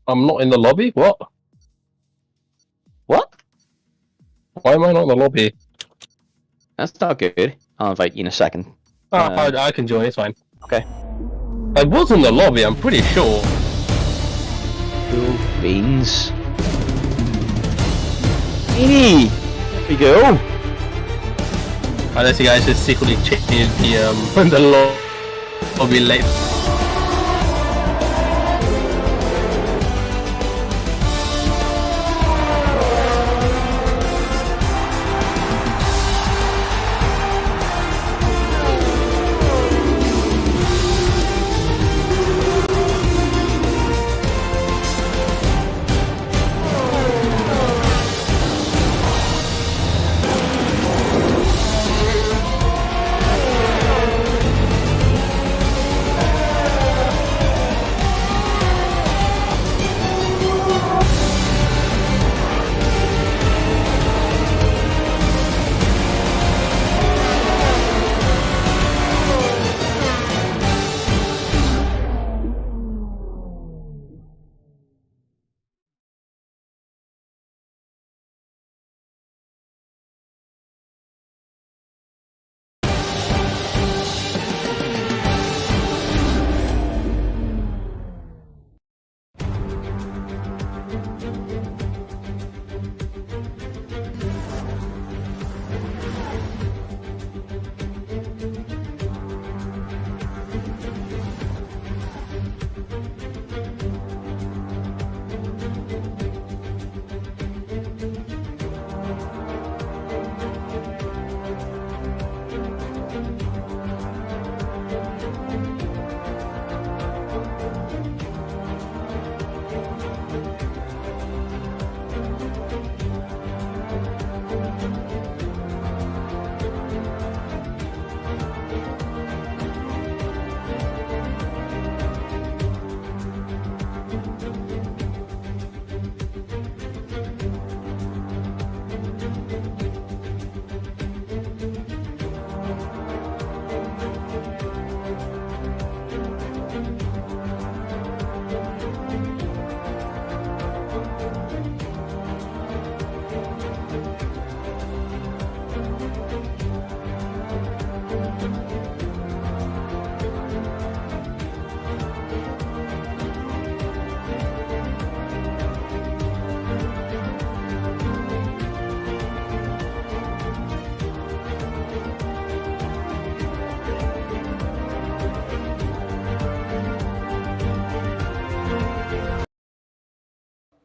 I'm not in the lobby? What? What? Why am I not in the lobby? That's not good. I'll invite you in a second. I can join, it's fine. Okay. I was in the lobby, I'm pretty sure. Cool beans. Beanie! There we go. Unless you guys just secretly changed the lobby late.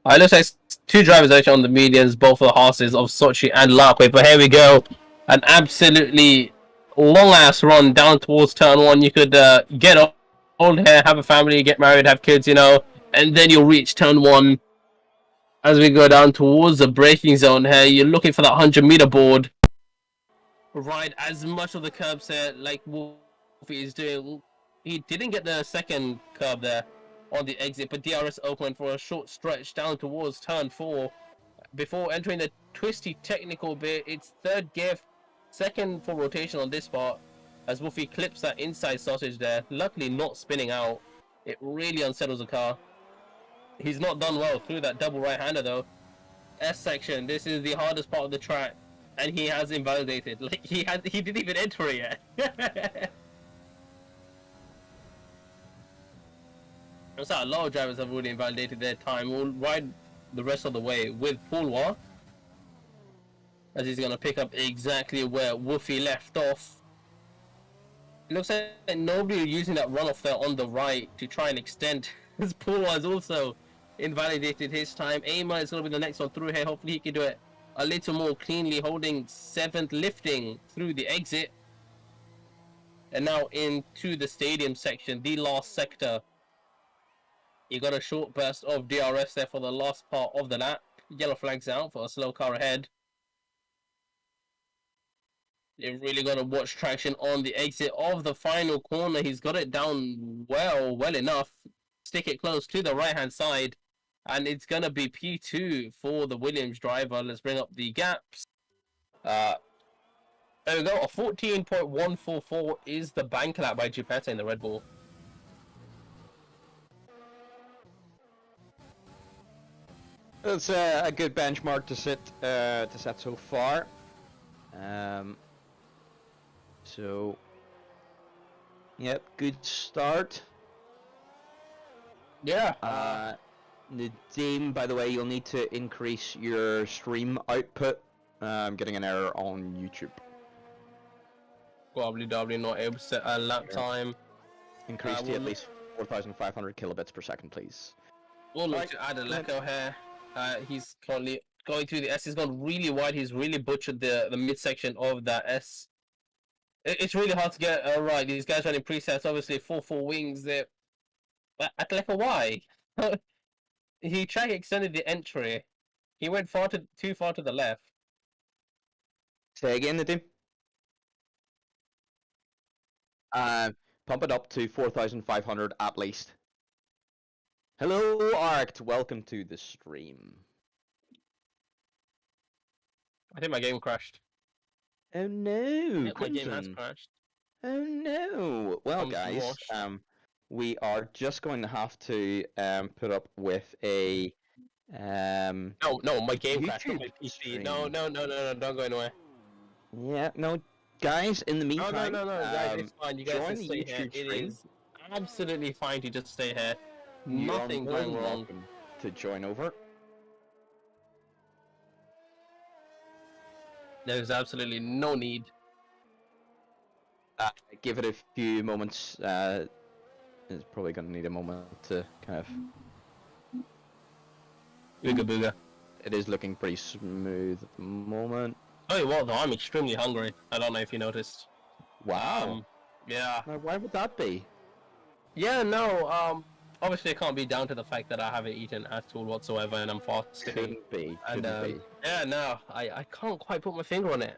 I looks like two drivers actually on the medians, both of the horses of Sochi and Larkway. But here we go, an absolutely long ass run down towards turn one. You could get old here, have a family, get married, have kids, you know, and then you'll reach turn one. As we go down towards the braking zone here, you're looking for that 100-meter board. Ride as much of the curbs here like Wolfie is doing. He didn't get the second curb there on the exit, but DRS opened for a short stretch down towards turn 4 before entering the twisty technical bit. It's third gear, second for rotation on this part, as Wolfie clips that inside sausage there, luckily not spinning out. It really unsettles the car. He's not done well through that double right-hander though. S section, this is the hardest part of the track, and he has invalidated. Like he didn't even enter it yet. So a lot of drivers have already invalidated their time. We'll ride the rest of the way with Poulwa, as he's going to pick up exactly where Wolfie left off. It looks like nobody is using that runoff there on the right to try and extend, as Poulwa has also invalidated his time. Aima is going to be the next one through here. Hopefully he can do it a little more cleanly, holding 7th, lifting through the exit. And now into the stadium section, the last sector. You got a short burst of DRS there for the last part of the lap. Yellow flags out for a slow car ahead. You're really got to watch traction on the exit of the final corner. He's got it down well enough. Stick it close to the right-hand side. And it's going to be P2 for the Williams driver. Let's bring up the gaps. There we go. A 14.144 is the bank lap by Geppetto in the Red Bull. That's a good benchmark to set so far. So, yep, good start. Yeah. Nadeem, by the way, you'll need to increase your stream output. I'm getting an error on YouTube. Probably not able to set a lap time. Increase to at least 4,500 kilobits per second, please. We'll look Right, to add a go ahead. Leco here. He's currently going through the S. He's gone really wide. He's really butchered the midsection of that S. It's really hard to get right. These guys running presets, obviously 4-4 wings. They're at Leco Y. He track extended the entry. He went too far to the left. Say again, Nadeem. Pump it up to 4,500 at least. Hello, Arct. Welcome to the stream. I think my game crashed. Oh no, Yeah, my game has Crimson. crashed. Oh no. Well, Comes to guys, wash. we are just going to have to put up with a No, my game crashed. Not YouTube my PC. stream. No, don't go anywhere. Yeah, no, guys. In the meantime, No, guys, it's fine. You guys join just the stay here. YouTube It stream. is absolutely fine to just stay here. You are Nothing more going than wrong. welcome to join over. There's absolutely no need. Give it a few moments. It's probably going to need a moment to kind of. Booga booga. It is looking pretty smooth at the moment. Oh, well, though, I'm extremely hungry. I don't know if you noticed. Wow. Yeah. Now, why would that be? Yeah, no, obviously it can't be down to the fact that I haven't eaten at all whatsoever and I'm fasting. Couldn't be. And, Couldn't be. yeah, no, I can't quite put my finger on it.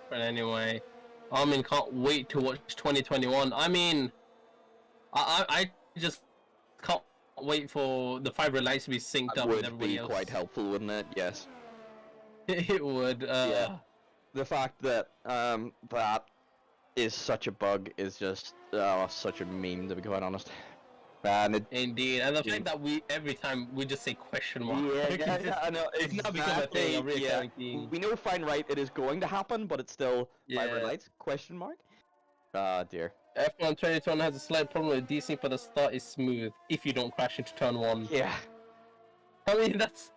But anyway, Armin can't wait to watch 2021. I mean, I just can't wait for the 5 lights to be synced That up with would everybody be else. quite helpful, wouldn't it? Yes. It would. Yeah. The fact that that is such a bug is just such a meme, to be quite honest. And Indeed, and the fact that every time we just say question mark. yeah, I know. It's now become a thing. Exactly, yeah. We know fine right it is going to happen, but it's still fiber lights question mark. Ah dear. F1 2020 has a slight problem with desync, but the start is smooth if you don't crash into turn 1. Yeah. I mean that's.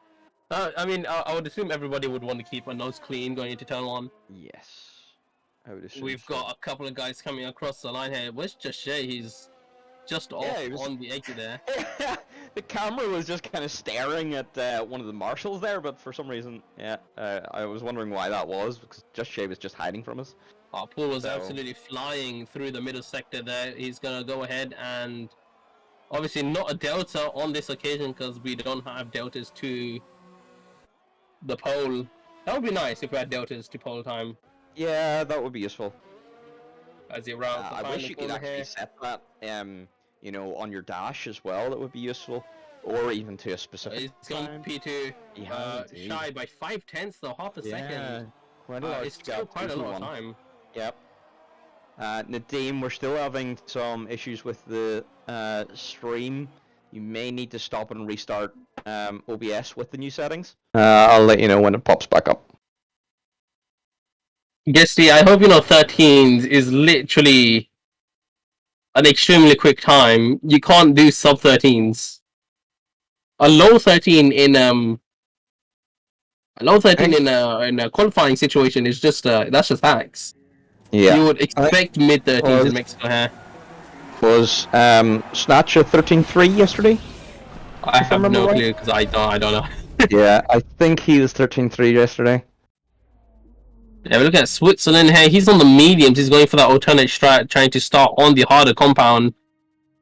I would assume everybody would want to keep a nose clean going into turn 1. Yes. I would assume. We've got a couple of guys coming across the line here. Where's Just Shay? He's just off on the exit there. The camera was just kind of staring at one of the marshals there, but for some reason, I was wondering why that was, because Just Shay was just hiding from us. Paul was absolutely flying through the middle sector there. He's gonna go ahead and obviously not a delta on this occasion because we don't have deltas to the pole. That would be nice if we had deltas to pole time. Yeah, that would be useful. As he rounds the I wish you could actually set that, you know, on your dash as well. That would be useful, or even to a specific. It's going P2, shy by 5/10, though, half a second. Quite a lot. It's still quite a lot of time. Yep. Nadeem, we're still having some issues with the stream. You may need to stop and restart OBS with the new settings. I'll let you know when it pops back up. Guesty, I hope you know 13 is literally an extremely quick time. You can't do sub 13s. A low 13 in in a qualifying situation is just that's just hacks. Yeah. You would expect mid 13s in Mexico here. Was Snatcher 13.3 yesterday? I have no clue because I don't know. Yeah, I think he was 13.3 yesterday. Yeah, we look at Switzerland here. He's on the mediums. He's going for that alternate strat, trying to start on the harder compound.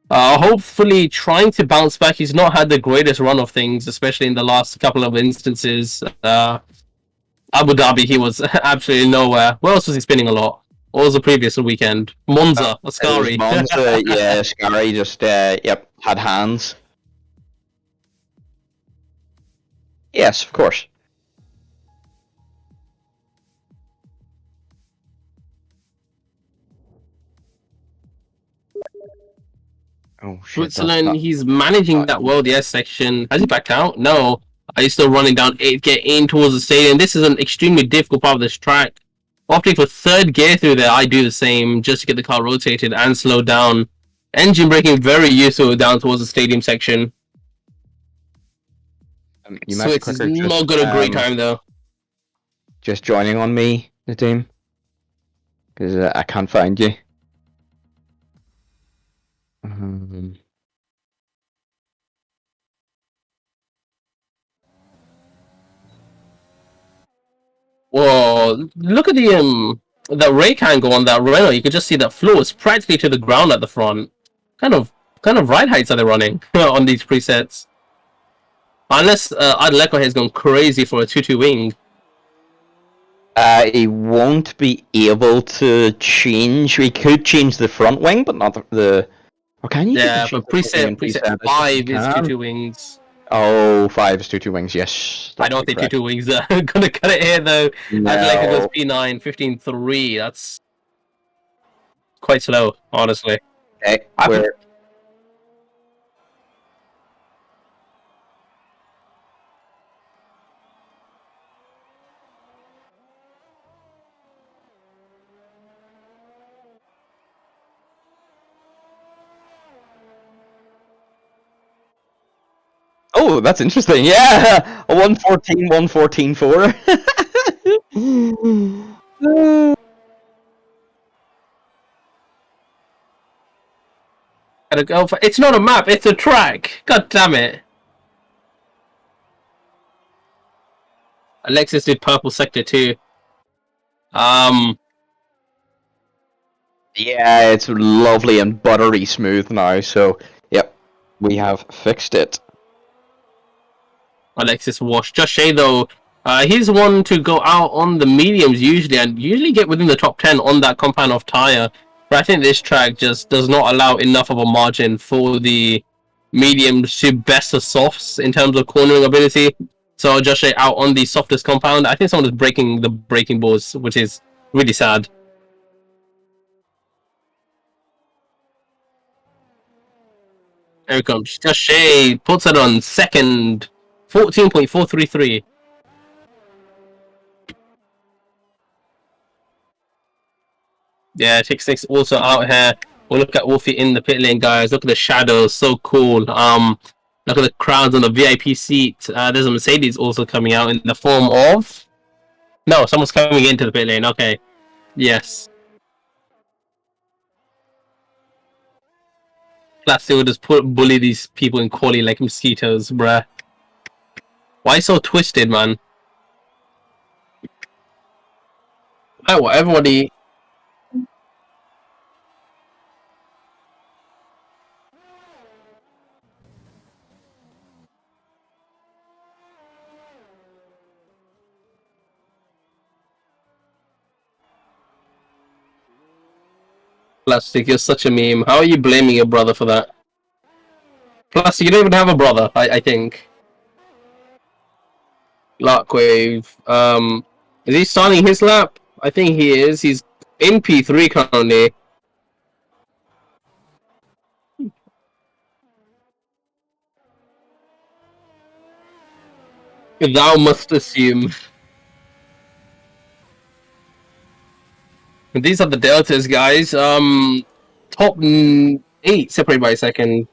Hopefully trying to bounce back. He's not had the greatest run of things, especially in the last couple of instances. Abu Dhabi, he was absolutely nowhere. Where else was he spinning a lot? What was the previous weekend? Monza, Ascari. Monza, yeah, Ascari just, yep, had hands. Yes, of course. Oh shit, Switzerland, he's managing that well, the S section. Has he backed out? No. He's still running down 8, get in towards the stadium. This is an extremely difficult part of this track. Opting for third gear through there, I do the same just to get the car rotated and slowed down. Engine braking very useful down towards the stadium section. You might be Swiss is quicker not got a great time though. just joining on me, the team, because I can't find you. Whoa! Look at the rake angle on that Renault. You can just see that floor is practically to the ground at the front. Kind of ride heights are they running on these presets? Unless Adleco has gone crazy for a 2-2 wing. He won't be able to change. We could change the front wing, but not the. Or can you? Yeah, but preset 5 is 2-2 wings. Oh, 5 is 2-2 wings. Yes. I don't think 2-2 wings are gonna cut it here though. No. Adleco goes P9, 15-3. That's quite slow, honestly. Okay, oh, that's interesting. Yeah, a 114, 114, 4. Gotta go for, it's not a map, it's a track. God damn it. Alexis did purple sector too. Yeah, it's lovely and buttery smooth now. So, yep, we have fixed it. Alexis Wash. Just Shay though, he's one to go out on the mediums usually and usually get within the top 10 on that compound of tire. But I think this track just does not allow enough of a margin for the mediums to best the softs in terms of cornering ability. So Just Shay out on the softest compound. I think someone is breaking the braking boards, which is really sad. There it comes. Just Shay puts it on second. 14.433. Yeah, Tick Six also out here. We'll look at Wolfie in the pit lane, guys. Look at the shadows, so cool. Look at the crowds on the VIP seat. There's a Mercedes also coming out in the form of. No, someone's coming into the pit lane. Okay, yes. Plastic will just bully these people in quali like mosquitoes, bruh. Why so twisted, man? Oh, well, everybody. Plastic, you're such a meme. How are you blaming your brother for that? Plastic, you don't even have a brother, I think. Larkwave. Is he starting his lap? I think he is. He's in P3 currently. Thou must assume. These are the deltas, guys. Top 8 separated by a second.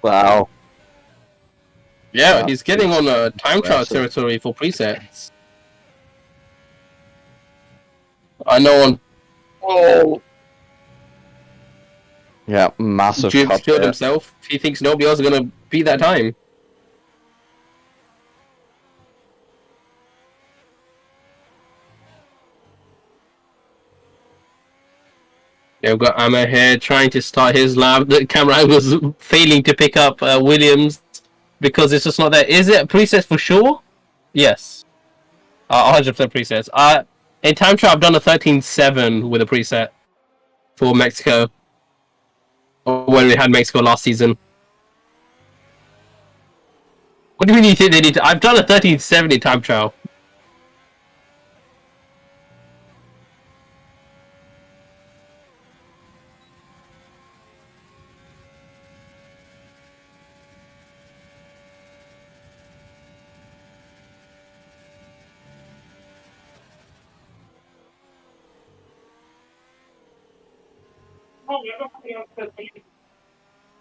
Wow. Yeah, he's getting on a time trial territory for presets. I know on. Oh. Yeah, massive. Jibs killed himself. He thinks nobody else is gonna beat that time. Yeah, we've got Amma here trying to start his lap. The camera was failing to pick up Williams because it's just not there. Is it presets for sure? Yes. 100% presets. In time trial, I've done a 13.7 with a preset for Mexico. When we had Mexico last season. What do you mean you think they need to? I've done a 1370 time trial.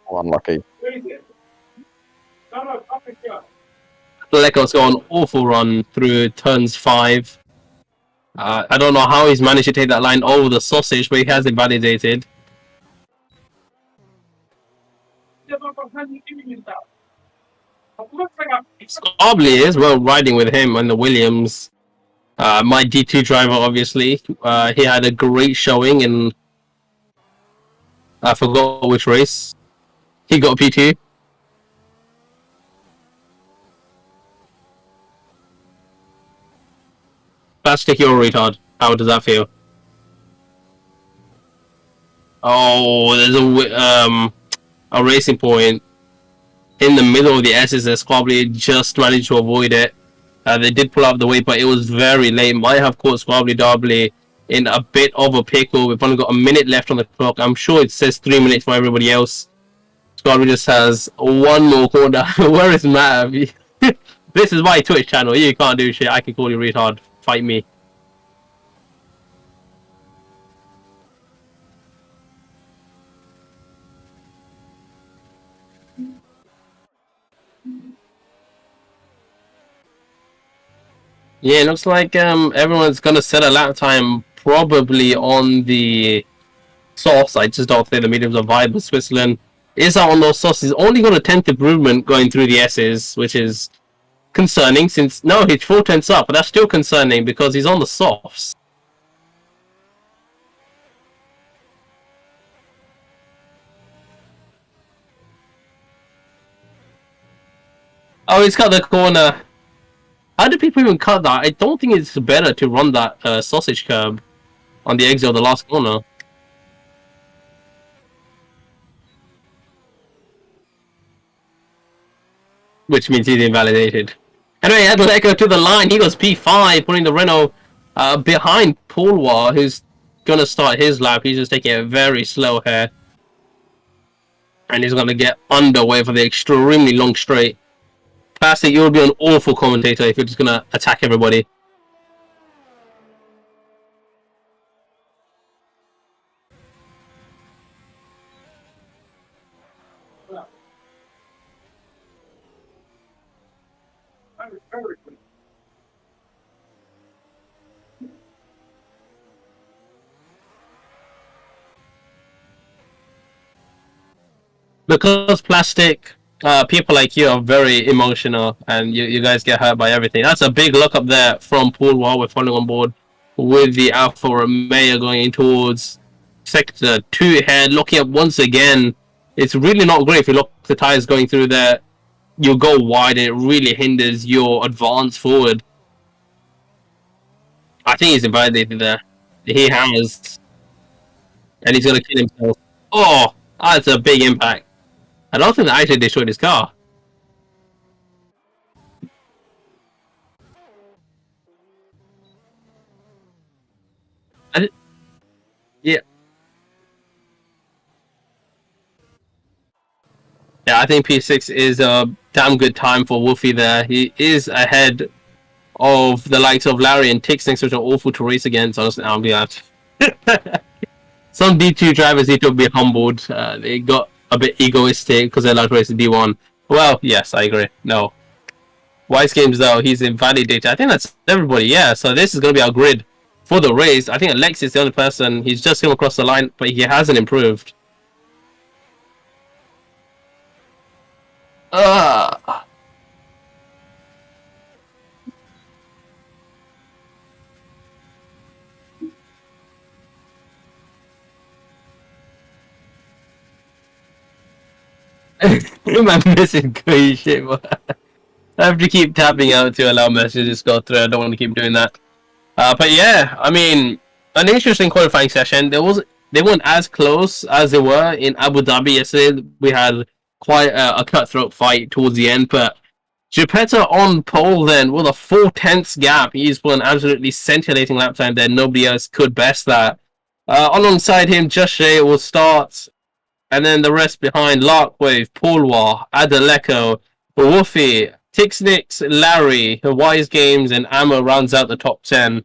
Oh, unlucky. Lego's got an awful run through turns 5. I don't know how he's managed to take that line over the sausage, but he has it validated. Scobly is well riding with him on the Williams. My D2 driver, obviously. He had a great showing in... I forgot which race. He got P2. Plastic, you're a retard. How does that feel? Oh, there's a racing point in the middle of the S's. Squabbly just managed to avoid it. They did pull out the way, but it was very late. Might have caught Squabbly Darbly in a bit of a pickle. We've only got a minute left on the clock. I'm sure it says 3 minutes for everybody else. Squabbly just has one more corner. Where is Matt? This is my Twitch channel. You can't do shit. I can call you retard. Fight me. Yeah, it looks like everyone's gonna set a lap time probably on the softs. I just don't think the mediums are viable. Switzerland is out on those softs. He's only got a 10th improvement going through the S's, which is concerning since... No, he's 4 tenths up, but that's still concerning because he's on the softs. Oh, he's cut the corner. How do people even cut that? I don't think it's better to run that sausage curb on the exit of the last corner. Which means he's invalidated. Anyway, Adeleko to the line. He goes P5, putting the Renault behind Paulwar, who's going to start his lap. He's just taking it very slow here. And he's going to get underway for the extremely long straight. Plastic, you would be an awful commentator if you're just going to attack everybody. Because Plastic, people like you are very emotional and you guys get hurt by everything. That's a big look up there from Paul while we're following on board with the Alfa Romeo going in towards sector 2 here, locking up once again. It's really not great if you lock the tires going through there. You go wide and it really hinders your advance forward. I think he's invalidated there. He has. And he's going to kill himself. Oh, that's a big impact. I don't think that actually destroyed his car. Yeah. Yeah, I think P6 is a damn good time for Wolfie there. He is ahead of the likes of Larry and Tixnix, which are awful to race against. Honestly, I'll be out. Some D2 drivers need to be humbled. They got a bit egoistic because they like racing D1. Well, yes, I agree. No. Wise Games, though, he's invalidated. I think that's everybody, yeah. So this is going to be our grid for the race. I think Alex is the only person. He's just come across the line, but he hasn't improved. I'm missing great shit, but I have to keep tapping out to allow messages to go through. I don't want to keep doing that. But yeah, I mean, an interesting qualifying session. They weren't as close as they were in Abu Dhabi yesterday. We had quite a cutthroat fight towards the end, but Geppetto on pole then with a 4/10 gap. He's put an absolutely scintillating lap time there. Nobody else could best that. Alongside him, Just Shay will start, and then the rest behind: Larkwave, Paulwa, Adaleko, Woofy, Tixnix, Larry, Wise Games, and Ammo rounds out the top 10.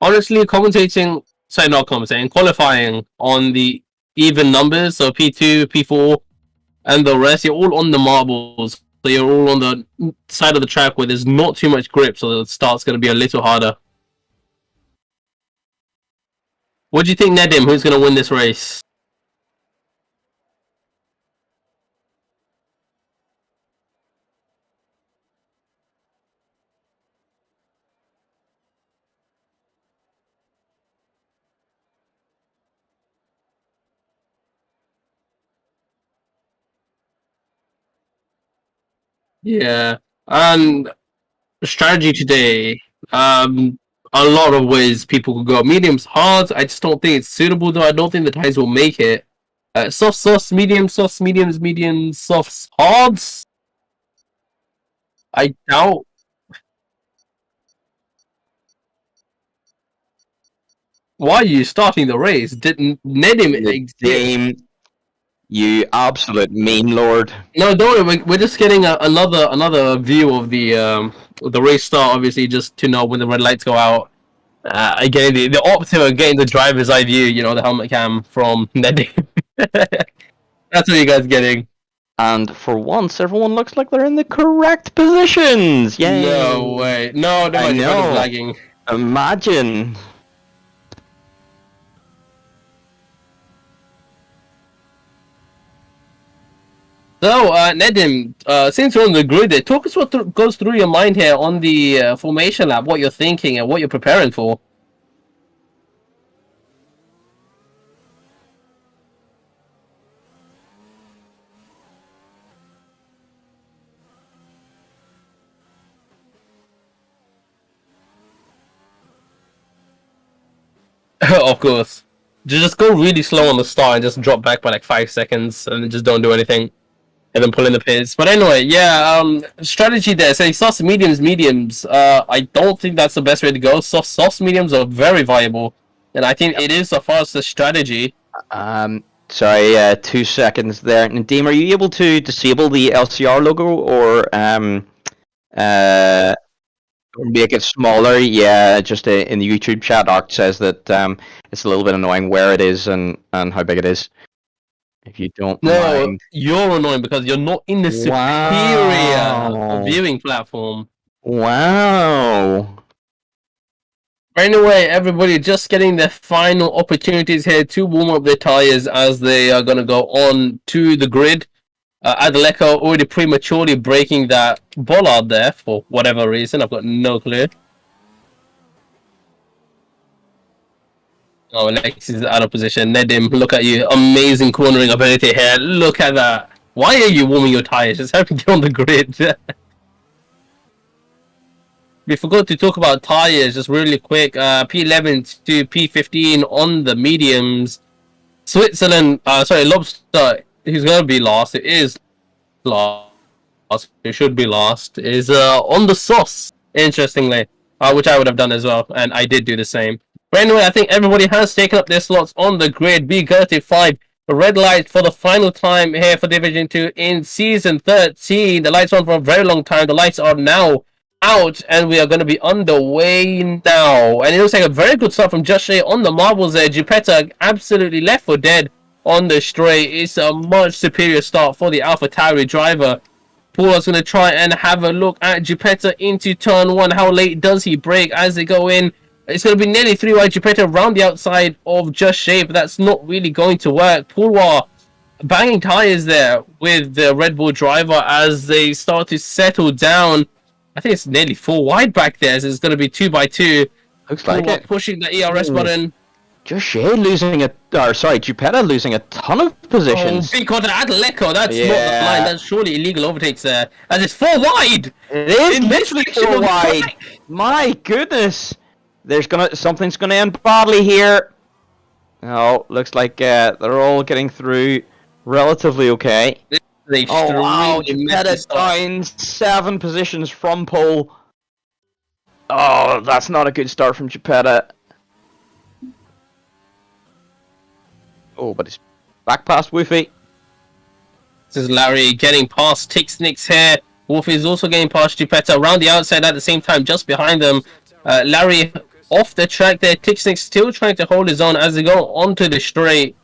Honestly, qualifying on the even numbers, so P2, P4, and the rest, you're all on the marbles. So you're all on the side of the track where there's not too much grip, so the start's going to be a little harder. What do you think, Nedim? Who's going to win this race? Yeah, and strategy today. A lot of ways people could go. Medium's hard. I just don't think it's suitable, though. I don't think the tires will make it. Soft sauce, medium sauce, mediums, medium softs, hards. I doubt. Why are you starting the race? Didn't Nedim exist? You absolute meme lord. No, don't worry. We're just getting another view of the race start. Obviously, just to know when the red lights go out. Again, the optimal getting the driver's eye view. You know, the helmet cam from Nedim. That's what you guys getting. And for once, everyone looks like they're in the correct positions. Yay! No way. No, I know. Lagging. Imagine. So, Nedim, since you're on the grid there, talk us what goes through your mind here on the formation lap, what you're thinking and what you're preparing for. Of course. Just go really slow on the start and just drop back by like 5 seconds and then just don't do anything. And then pull in the pits. But anyway, yeah, strategy there. Saying soft mediums. I don't think that's the best way to go. Soft mediums are very viable. And I think it is the fastest strategy. Sorry, 2 seconds there. Nadeem, are you able to disable the LCR logo or make it smaller? Yeah, just in the YouTube chat, Arc says that it's a little bit annoying where it is and how big it is. If you don't mind. You're annoying because you're not in the superior viewing platform. Wow. Anyway, everybody just getting their final opportunities here to warm up their tires as they are going to go on to the grid. Adaleko already prematurely breaking that bollard there for whatever reason. I've got no clue. Oh, Alexis is out of position. Nedim, look at you. Amazing cornering ability here. Look at that. Why are you warming your tires? Just help me get on the grid. We forgot to talk about tires just really quick. P11 to P15 on the mediums. Switzerland, Lobster, who's going to be last. It is last. It should be last. Is on the sauce, interestingly. Which I would have done as well. And I did do the same. But anyway, I think everybody has taken up their slots on the grid. B35, red light for the final time here for Division 2 in Season 13. The lights on for a very long time. The lights are now out, and we are going to be underway now. And it looks like a very good start from Just Shay on the marbles there. Geppetto absolutely left for dead on the straight. It's a much superior start for the AlphaTauri driver. Paul's going to try and have a look at Geppetto into turn 1. How late does he brake as they go in? It's going to be nearly 3 wide Geppetto around the outside of Just Shay, but that's not really going to work. Pulwa banging tires there with the Red Bull driver as they start to settle down. I think it's nearly 4 wide back there, so it's going to be 2 by 2. Looks like it. Pushing the ERS button. Just Shay Geppetto losing a ton of positions. Oh, big contact Adaleko, that's not the line. That's surely illegal overtakes there. As it's 4 wide! It is literally 4 wide! My goodness! Something's gonna end badly here. Oh, looks like they're all getting through relatively okay. This is An Oh wow, extremely messy Geppetta start. down 7 positions from pole. Oh, that's not a good start from Geppetta. Oh, but he's back past Woofy. This is Larry getting past Tixnix here. Wolf is also getting past Geppetta around the outside at the same time, just behind them. Larry off the track there. Tixnix still trying to hold his own as they go onto the straight.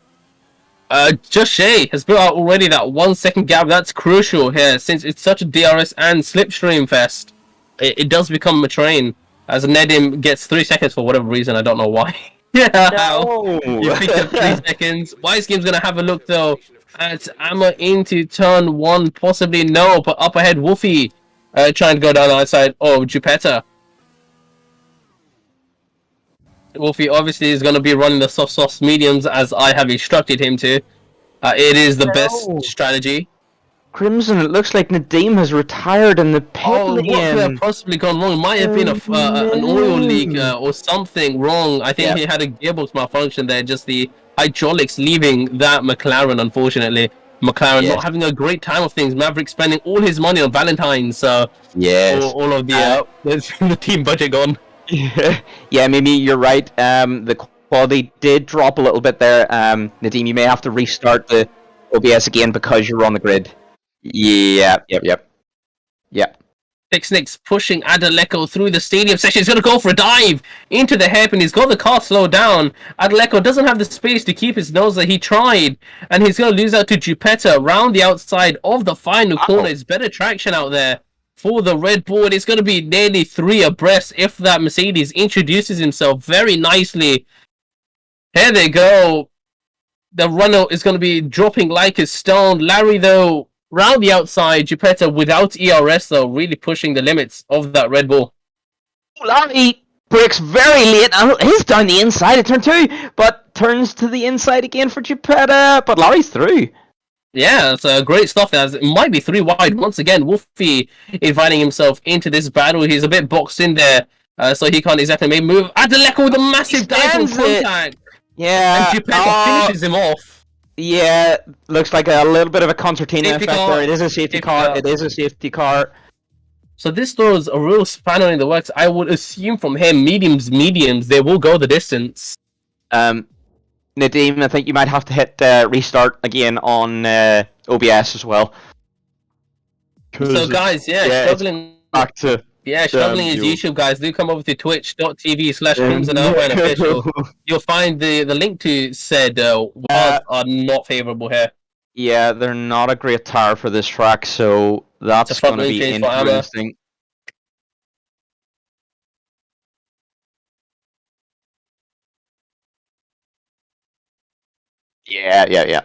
Just Shay has built out already that 1 second gap. That's crucial here since it's such a DRS and slipstream fest. It does become a train as Nedim gets 3 seconds for whatever reason. I don't know why. Yeah, No. you picked up 3 seconds. Wise Game's gonna have a look though at Amma into turn 1, possibly no, but up ahead Wolfie trying to go down the outside of Geppetta. Wolfie obviously is going to be running the soft mediums as I have instructed him to. It is the best strategy. Crimson, it looks like Nadim has retired in the pit Oh, what could have lane. possibly gone wrong? It might have been an oil leak or something wrong. I think he had a gearbox malfunction there, just the hydraulics leaving that McLaren, unfortunately. McLaren not having a great time of things. Maverick spending all his money on Valentine's, so all of the team budget gone. Yeah, maybe you're right. The quality did drop a little bit there. Nadim, you may have to restart the OBS again because you're on the grid. Yeah. Tixnix pushing Adaleko through the stadium section. He's going to go for a dive into the hairpin. He's got the car slowed down. Adaleko doesn't have the space to keep his nose there. He tried, and he's going to lose out to Geppetta around the outside of the final corner. It's better traction out there for the Red Bull. It's going to be nearly 3 abreast if that Mercedes introduces himself very nicely. Here they go. The runner is going to be dropping like a stone. Larry, though, round the outside. Geppetta without ERS, though, really pushing the limits of that Red Bull. Larry breaks very late. He's down the inside at turn 2, but turns to the inside again for Geppetta. But Larry's through. Yeah, it's great stuff. It might be 3 wide once again. Wolfie inviting himself into this battle. He's a bit boxed in there, so he can't exactly make a move. Adaleko with a massive dive on contact. Yeah, and Geppetta finishes him off. Yeah, looks like a little bit of a concertina effect there. It is a safety car. It is a safety car. So this throws a real spanner in the works. I would assume from him, mediums, they will go the distance. Nadim, I think you might have to hit restart again on OBS as well. So guys, struggling back to struggling as usual, guys. Do come over to twitch.tv/CrimsonOutlineOfficial. You'll find the link to said wilds are not favourable here. Yeah, they're not a great tire for this track, so that's going to be interesting. Yeah.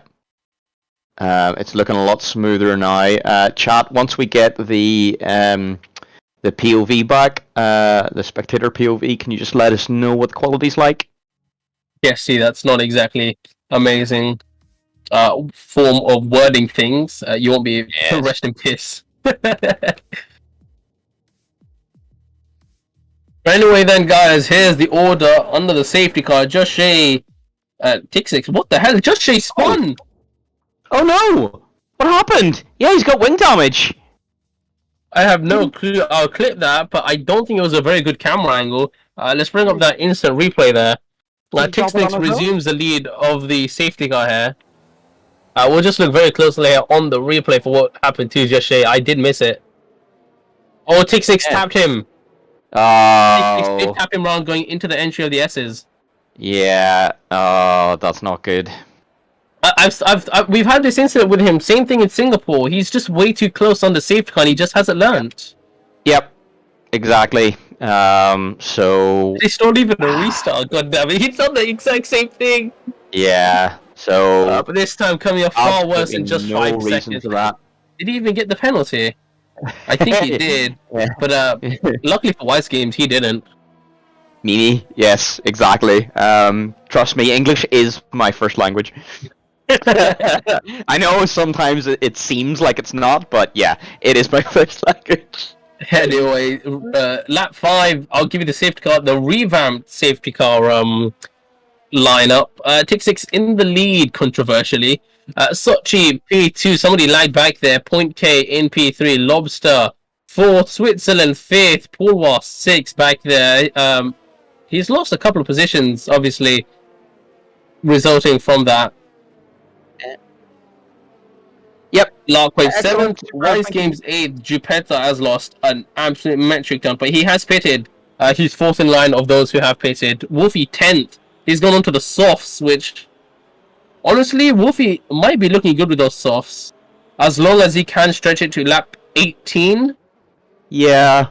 It's looking a lot smoother now. Chat, once we get the POV back, the spectator POV, can you just let us know what the quality's like? Yes, see, that's not exactly amazing form of wording things. You won't be rest in peace. Anyway then, guys, here's the order under the safety car. Just Shay, Tixnix, what the hell? Just Shay spun! Oh no! What happened? Yeah, he's got wing damage! I have no clue. I'll clip that, but I don't think it was a very good camera angle. Let's bring up that instant replay there. Tixnix resumes the lead of the safety car here. We'll just look very closely here on the replay for what happened to Just Shay. I did miss it. Oh, Tixnix tapped him. Oh. Tixnix did tap him around going into the entry of the S's. Yeah. Oh, that's not good. We've had this incident with him. Same thing in Singapore. He's just way too close on the safety car. And he just hasn't learned. Yep. Exactly. So it's not even a restart. God damn it! He's done the exact same thing. Yeah. So, but this time coming off far worse in just 5 seconds. For that. Did he even get the penalty? I think he did. But luckily for Wise Games, he didn't. Mimi, yes, exactly. Trust me, English is my first language. I know sometimes it seems like it's not, but yeah, it is my first language. Anyway, lap 5, I'll give you the safety car, the revamped safety car lineup. Tixnix in the lead, controversially. Sochi P2, somebody lagged back there. Point K in P3. Lobster 4th. Switzerland 5th. Pulwa 6th back there. He's lost a couple of positions, obviously, resulting from that. Yep. Larkwave 7th. Wise Games 8th. Jupiter has lost an absolute metric ton, but he has pitted. He's 4th in line of those who have pitted. Wolfie 10th. He's gone on to the softs, which... Honestly, Wolfie might be looking good with those softs. As long as he can stretch it to lap 18. Yeah.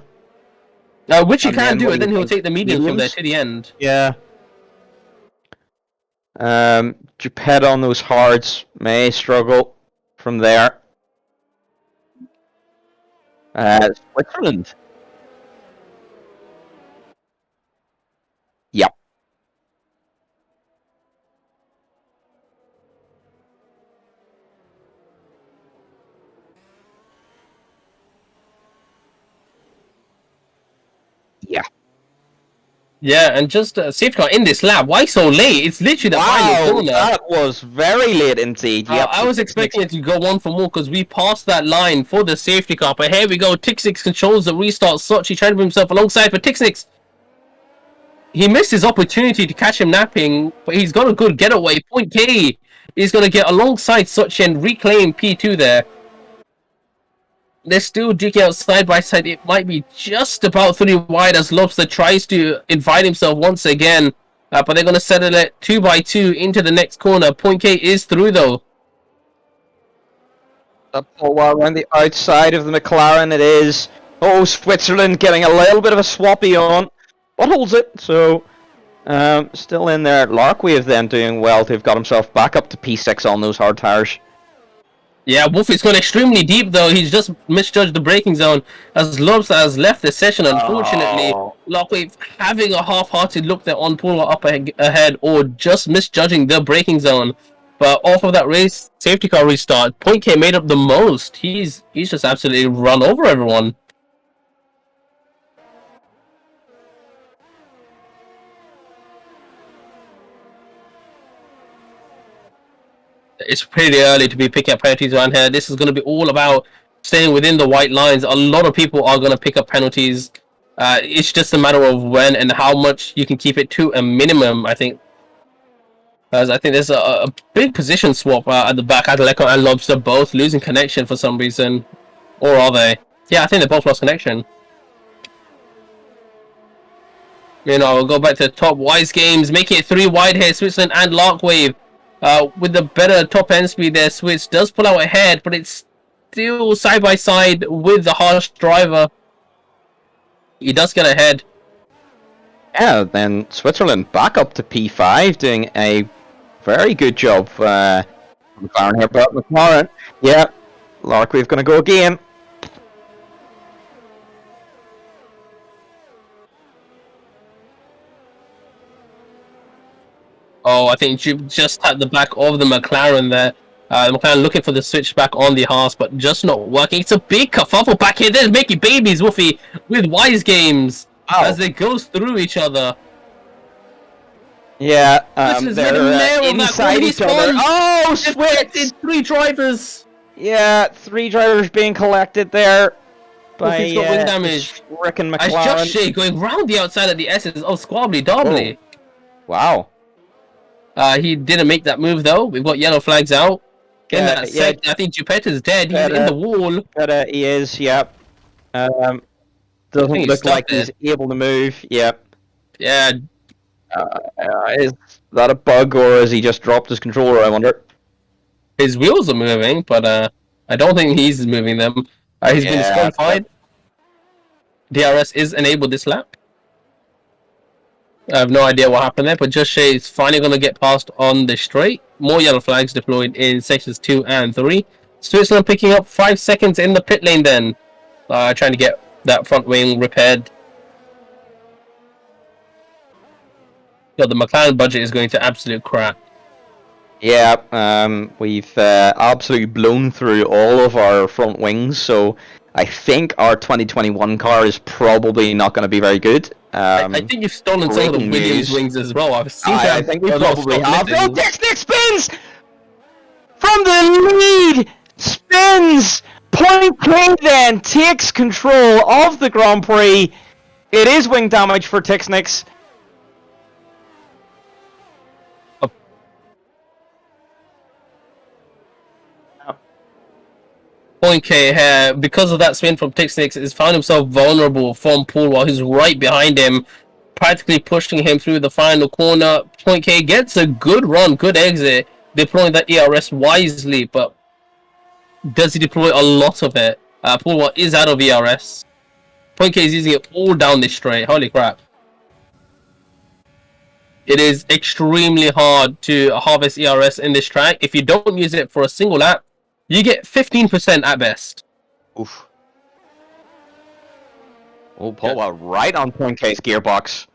Which he can do, and then he'll take the medium from there to the end. Yeah. Geppetto on those hards may struggle from there. Switzerland. Yep. Yeah. Yeah, and just safety car in this lap. Why so late? It's literally the final corner. That was very late indeed. Yep. I was expecting it to go one for more because we passed that line for the safety car. But here we go. Tixix controls the restart. Sochi trying to put himself alongside, but Tixix, he missed his opportunity to catch him napping, but he's got a good getaway. Point K is going to get alongside Sochi and reclaim P2 there. They're still duking out side by side. It might be just about 3 wide as Lobster tries to invite himself once again. But they're going to settle it 2 by 2 into the next corner. Point K is through though. Up around the outside of the McLaren it is. Oh, Switzerland getting a little bit of a swappy on. But holds it, so still in there. Larkwave then doing well to have got himself back up to P6 on those hard tires. Yeah, Wolfie's gone extremely deep though. He's just misjudged the braking zone as Lobster has left the session. Unfortunately, Larkwave having a half-hearted look there on pull up ahead or just misjudging the braking zone. But off of that race, safety car restart. Point K made up the most. He's just absolutely run over everyone. It's pretty early to be picking up penalties around here. This is going to be all about staying within the white lines. A lot of people are going to pick up penalties. It's just a matter of when and how much you can keep it to a minimum, I think. As I think there's a big position swap at the back. Adeleco and Lobster both losing connection for some reason. Or are they? Yeah, I think they both lost connection. You know, we'll go back to the top. Wise Games making it 3 wide here. Switzerland and Larkwave. With the better top end speed there, Switch does pull out ahead, but it's still side by side with the harsh driver. He does get ahead. Yeah, then Switzerland back up to P5, doing a very good job. McLaren here, but McLaren, yeah, Larkwave going to go again. Oh, I think you just at the back of the McLaren there. The McLaren looking for the switch back on the Haas, but just not working. It's a big kerfuffle back here. They're making babies, Woofy, with Wise Games as they go through each other. Yeah, they're inside each other. Oh, switch! 3 drivers. Yeah, 3 drivers being collected there by Woofy's got wing damage. Frickin' McLaren. As Josh going round the outside of the S's of Squabbly Dobbly. Wow. He didn't make that move though. We've got yellow flags out. I think Geppetto's dead. He's in the wall. He is, yep. Doesn't look like he's able to move. Yep. Yeah. Is that a bug or has he just dropped his controller, I wonder? His wheels are moving, but I don't think he's moving them. He's been disqualified. DRS is enabled this lap. I have no idea what happened there, but Just Shay is finally going to get past on the straight. More yellow flags deployed in sections 2 and 3. Switzerland picking up 5 seconds in the pit lane then. Trying to get that front wing repaired. Yo, the McLaren budget is going to absolute crap. Yeah, we've absolutely blown through all of our front wings, so I think our 2021 car is probably not going to be very good. I think you've stolen some of the Williams wings as well. I've seen I think we probably have. Oh, Dick spins! from the lead, spins. Point K then takes control of the Grand Prix. It is wing damage for Tixnix. Point K here, because of that spin from Tixnix, has found himself vulnerable from Paul while he's right behind him, practically pushing him through the final corner. Point K gets a good run, good exit, deploying that ERS wisely, but does he deploy a lot of it? Paul is out of ERS. Point K is using it all down this straight. Holy crap. It is extremely hard to harvest ERS in this track. If you don't use it for a single lap, you get 15% at best. Oof. Oh, Paul right on Point K's gearbox.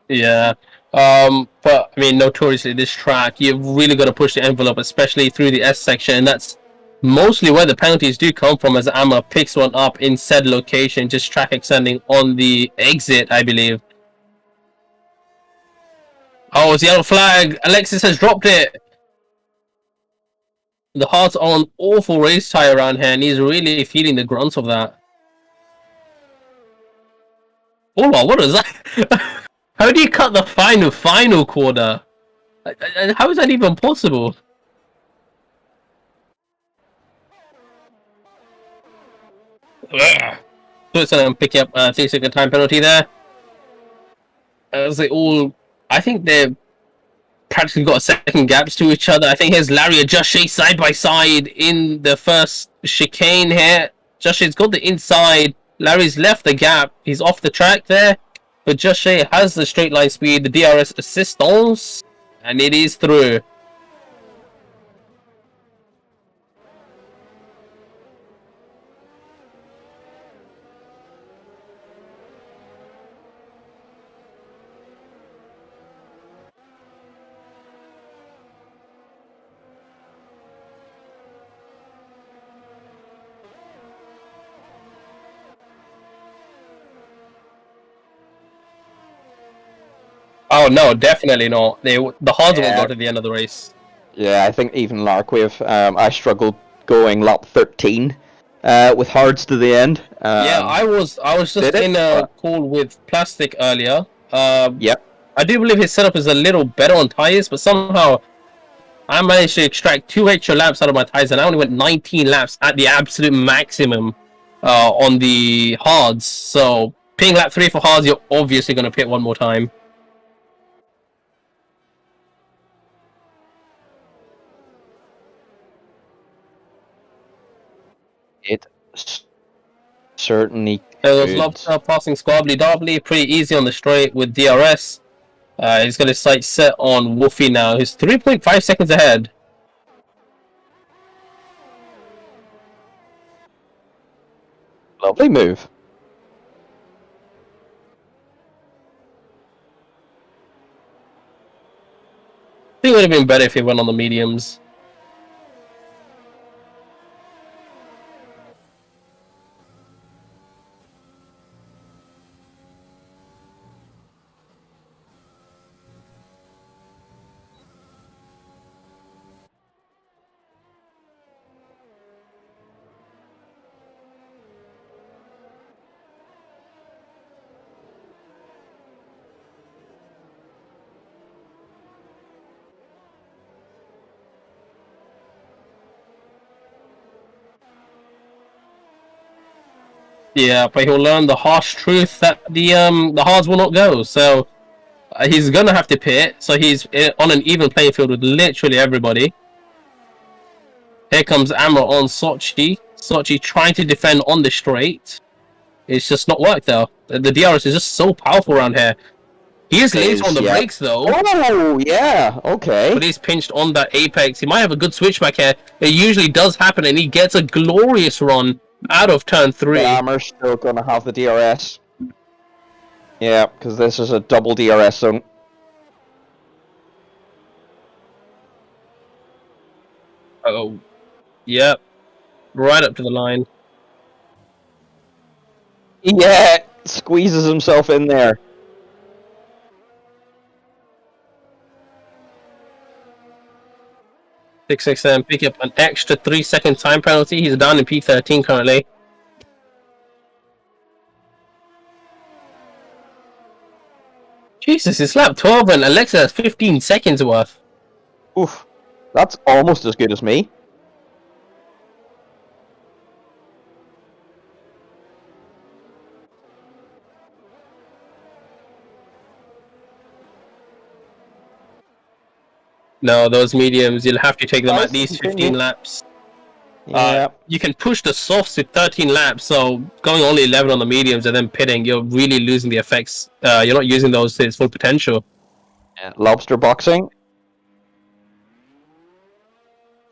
Yeah. But I mean, notoriously, this track, you've really got to push the envelope, especially through the S section, and that's mostly where the penalties do come from, as Amma picks one up in said location, just track extending on the exit, I believe. Oh, it's yellow flag. Alexis has dropped it. The Hearts are on awful race tire around here, and he's really feeling the grunts of that. Oh, what is that? How do you cut the final quarter? How is that even possible? So it's going to pick up a 3-second time penalty there. As they all, I think they've practically got second gaps to each other. I think here's Larry and Just Shay side by side in the first chicane here. Just Shay's got the inside. Larry's left the gap. He's off the track there. But Just Shay has the straight line speed, the DRS assistance, and it is through. Oh no, definitely not. The Hards won't go to the end of the race. Yeah, I think even Larkwave, I struggled going lap 13 with Hards to the end. Yeah, I was just in a call with Plastic earlier. Yep. I do believe his setup is a little better on tires, but somehow I managed to extract 2 extra laps out of my tires, and I only went 19 laps at the absolute maximum on the Hards. So pitting lap 3 for Hards, you're obviously going to pit one more time. It certainly There was Lobster passing Squabbly Darbly, pretty easy on the straight with DRS. He's got his sights set on Wolfie now, who's 3.5 seconds ahead. Lovely move. I think it would have been better if he went on the mediums. Yeah, but he'll learn the harsh truth that the Hards will not go. So he's gonna have to pit. So he's on an even playing field with literally everybody. Here comes Amra on Sochi. Sochi trying to defend on the straight. It's just not worked though. The DRS is just so powerful around here. He is late on the brakes though. Oh yeah, okay. But he's pinched on that apex. He might have a good switchback here. It usually does happen, and he gets a glorious run. out of turn 3. But Ammer's still going to have the DRS. Yeah, because this is a double DRS zone. Oh, yep, right up to the line. Yeah, squeezes himself in there. XXM pick up an extra 3-second time penalty. He's down in P13 currently. Jesus, it's lap 12 and Alexa has 15 seconds worth. Oof, that's almost as good as me. No, those mediums, you'll have to take them Nice, at least 15 continue. laps. Yeah. You can push the softs with 13 laps, so going only 11 on the mediums and then pitting, you're really losing the effects. You're not using those to its full potential. Lobster boxing.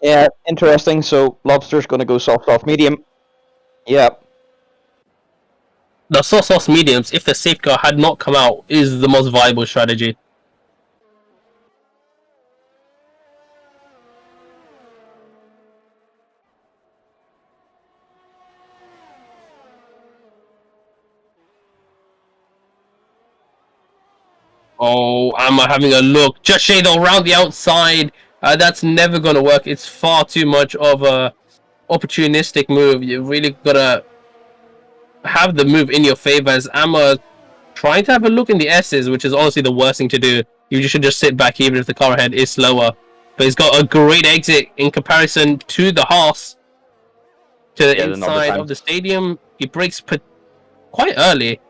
Yeah, interesting. So Lobster's going to go soft medium. Yeah. The soft mediums, if the safeguard had not come out, is the most viable strategy. Oh, am I having a look? Just shade around the outside. That's never going to work. It's far too much of a opportunistic move. You really got to have the move in your favor. As Amma trying to have a look in the S's, which is honestly the worst thing to do. You should just sit back even if the car ahead is slower. But he's got a great exit in comparison to the Haas. To the inside of the stadium. He brakes quite early.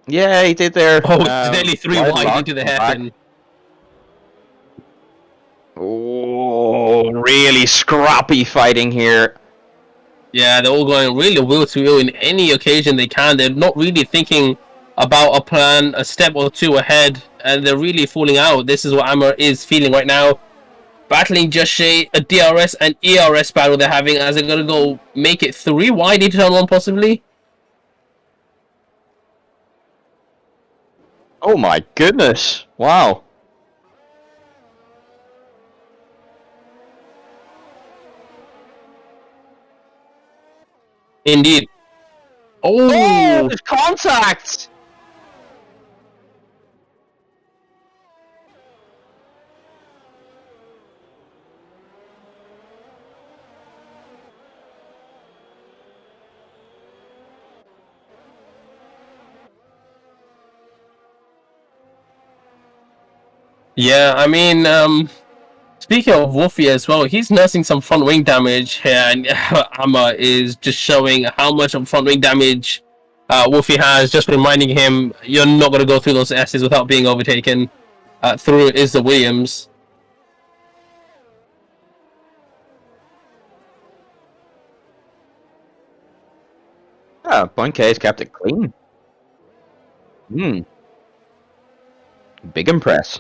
Yeah, he did there. Oh, nearly 3 wide into the hairpin. Oh, really scrappy fighting here. Yeah, they're all going really wheel to wheel in any occasion they can. They're not really thinking about a plan, a step or two ahead, and they're really falling out. This is what Amr is feeling right now. Battling Just Shay, a DRS and ERS battle they're having as they're going to go make it 3 wide into turn 1 possibly. Oh my goodness. Wow. Indeed. Oh, there's contact! Yeah, I mean, speaking of Wolfie as well, he's nursing some front wing damage here, and Amma is just showing how much of front wing damage Wolfie has, just reminding him you're not going to go through those S's without being overtaken. Through is the Williams. Yeah, Bunkay's kept it clean. Big impress.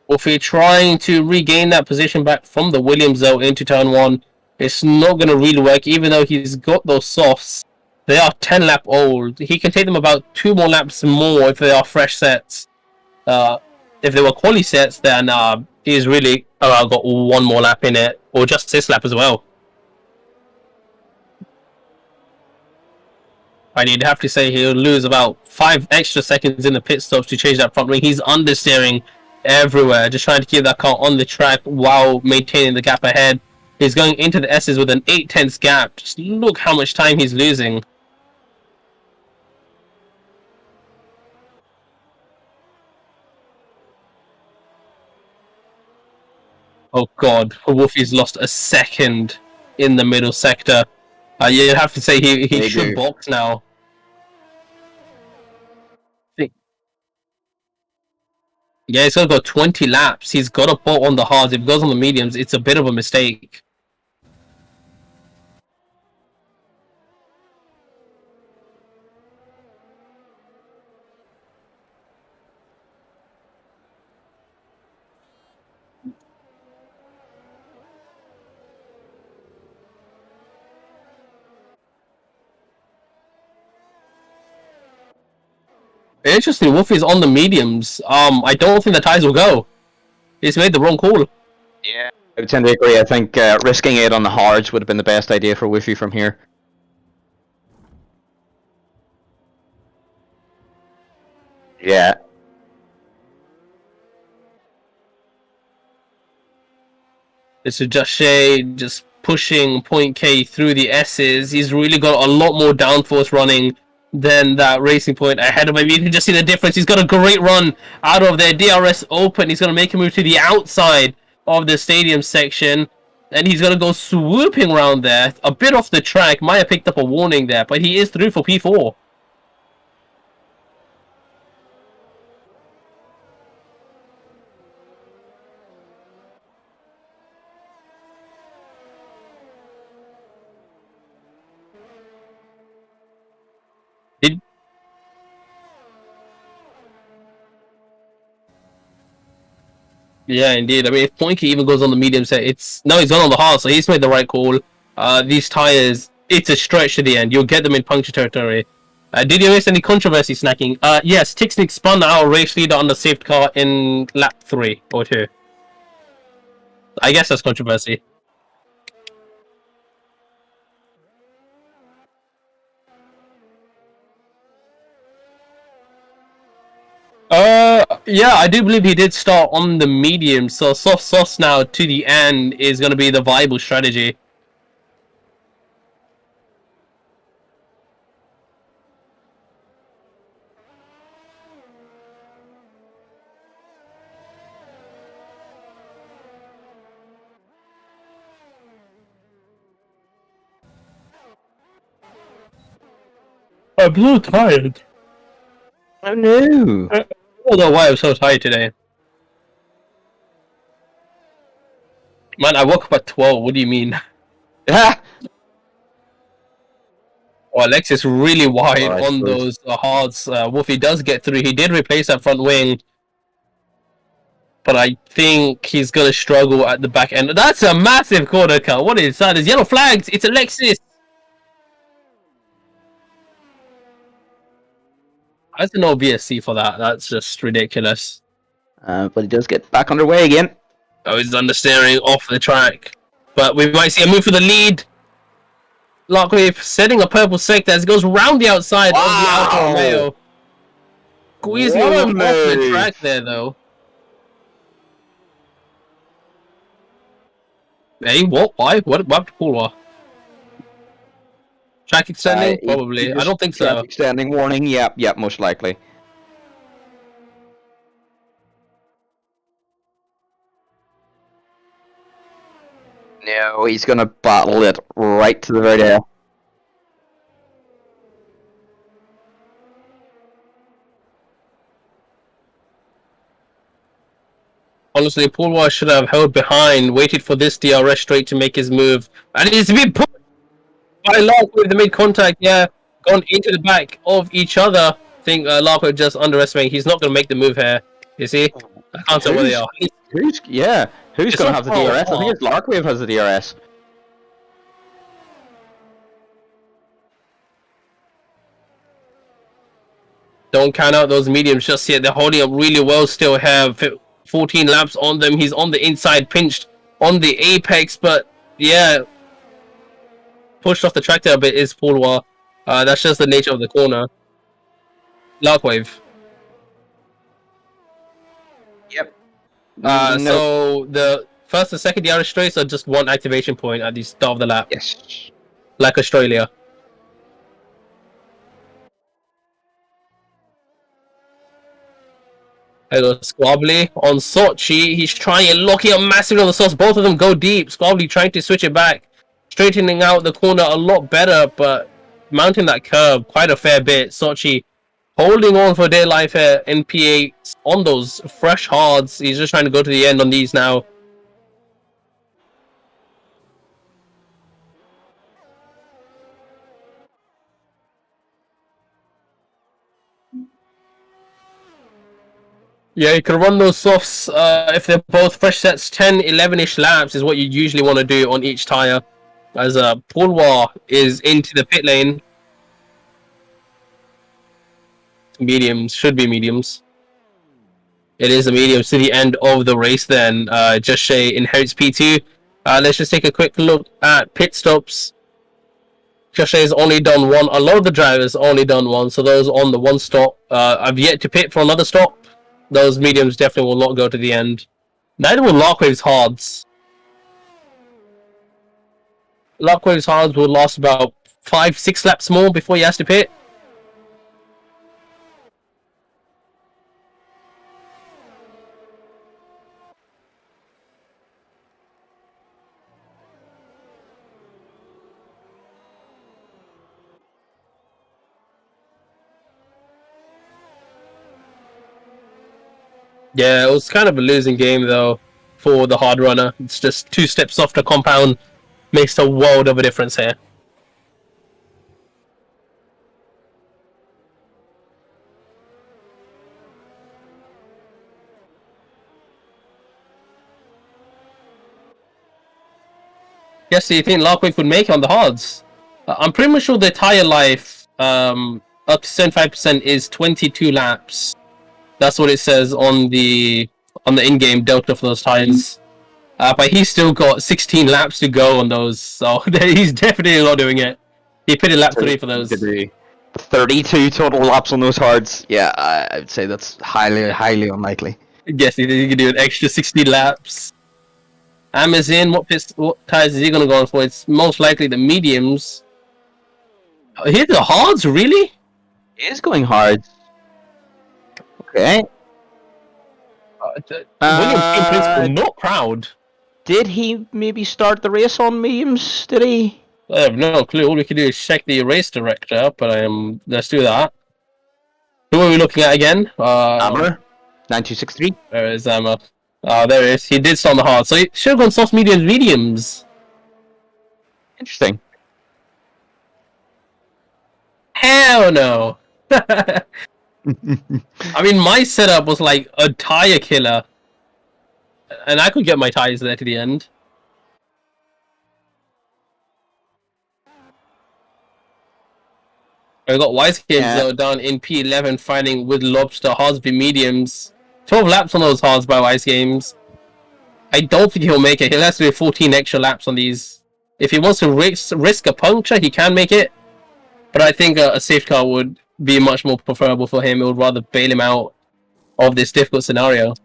Wolfie trying to regain that position back from the Williams though into turn 1. It's not going to really work, even though he's got those softs. They are 10 lap old. He can take them about 2 more laps more if they are fresh sets. If they were quali sets, then he's really got 1 more lap in it, or just this lap as well. I'd have to say he'll lose about 5 extra seconds in the pit stops to change that front wing. He's understeering everywhere, just trying to keep that car on the track while maintaining the gap ahead. He's going into the S's with an 8/10 gap. Just look how much time he's losing. Oh god, Wolfie's lost a second in the middle sector. You'd have to say he should box now. Yeah, he's got to go 20 laps. He's got to put on the hards. If he goes on the mediums, it's a bit of a mistake. Interesting, Wolfie's on the mediums. I don't think the ties will go. He's made the wrong call. Yeah, I would tend to agree. I think risking it on the hards would have been the best idea for Wolfie from here. Yeah. This is just Shay just pushing point K through the S's. He's really got a lot more downforce running than that Racing Point ahead of him. You can just see the difference. He's got a great run out of there. DRS open. He's going to make a move to the outside of the stadium section. And he's going to go swooping around there. A bit off the track. Might have picked up a warning there. But he is through for P4. Yeah, indeed. I mean, if Poinky even goes on the medium set, it's... No, he's gone on the hard, so he's made the right call. These tyres, it's a stretch to the end. You'll get them in puncture territory. Did you miss any controversy snacking? Yes, Tixnick spun our race leader on the saved car in lap 3 or 2. I guess that's controversy. Yeah, I do believe he did start on the medium, so soft sauce now to the end is going to be the viable strategy. I'm so tired. Oh no! I don't know why I'm so tired today. Man, I woke up at 12. What do you mean? Ah! Well, Alexis really wide Oh, on those hards. Wolfie does get through. He did replace that front wing. But I think he's going to struggle at the back end. That's a massive corner cut. What is that? There's yellow flags. It's Alexis. That's an VSC for that. That's just ridiculous. But he does get back underway again. Oh, he's understeering off the track. But we might see a move for the lead. Lockwave setting a purple sector as it goes round the outside of the Alfa Romeo. Squeezing him off the track there, though. Hey, what? Why? What happened to Pulwa? Track extending? Probably. I don't think so. Track extending warning. Yep, most likely. No, he's gonna battle it right to the very end. Honestly, Pulwa should have held behind, waited for this DRS straight to make his move. And it's been pushed by Larkwave. They made contact, yeah. Gone into the back of each other. I think Larkwave just underestimating. He's not going to make the move here. You see? I can't tell where they are. Who's going to have the DRS? I think it's Larkwave has the DRS. Don't count out those mediums just yet. They're holding up really well still. Have 14 laps on them. He's on the inside, pinched on the apex, but yeah, pushed off the track there a bit is Pulwa. That's just the nature of the corner. Larkwave. Yep. So the first and second DRS straights are just one activation point at the start of the lap. Yes. Like Australia. There goes Squabbly on Sochi. He's trying, locking up massively on the sauce. Both of them go deep. Squabbly trying to switch it back. Straightening out the corner a lot better, but mounting that curb quite a fair bit. Sochi holding on for dear life here in P8 on those fresh hards. He's just trying to go to the end on these now. Yeah, you can run those softs if they're both fresh sets. 10, 11-ish laps is what you usually want to do on each tyre. As Pulwa is into the pit lane. Mediums. Should be mediums. It is a mediums to the end of the race then. Just Shay inherits P2. Let's just take a quick look at pit stops. Just Shay's only done one. A lot of the drivers only done one. So those on the one stop, I've yet to pit for another stop. Those mediums definitely will not go to the end. Neither will Lockwave's hards. Lockwave's hards will last about 5-6 laps more before he has to pit. Yeah, it was kind of a losing game though for the hard runner. It's just 2 steps off the compound makes a world of a difference here. Yes, do you think Larkwave would make it on the hards? I'm pretty much sure the tire life up to 75% is 22 laps. That's what it says on the in-game delta for those tires. But he's still got 16 laps to go on those, so he's definitely not doing it. He pitted lap 3 for those. 32 total laps on those hards. Yeah, I would say that's highly unlikely. Yes, he can do an extra 60 laps. Amazon, what tires is he going to go on for? It's most likely the mediums. Oh, here the hards, really? He is going hard. Okay. Williams team principal not proud. Did he maybe start the race on mediums? Did he? I have no clue. All we can do is check the race director, but let's do that. Who are we looking at again? Amber, 9263. There is Amber. There it is. He did start on the hard, so he should have gone soft mediums. Interesting. Hell no. I mean, my setup was like a tire killer, and I could get my tires there to the end. I got Wise Kids though down in P11 fighting with Lobster, Harsby mediums. 12 laps on those hards by Wise Games. I don't think he'll make it. He'll have to do 14 extra laps on these. If he wants to risk a puncture, he can make it. But I think a safe car would be much more preferable for him. It would rather bail him out of this difficult scenario.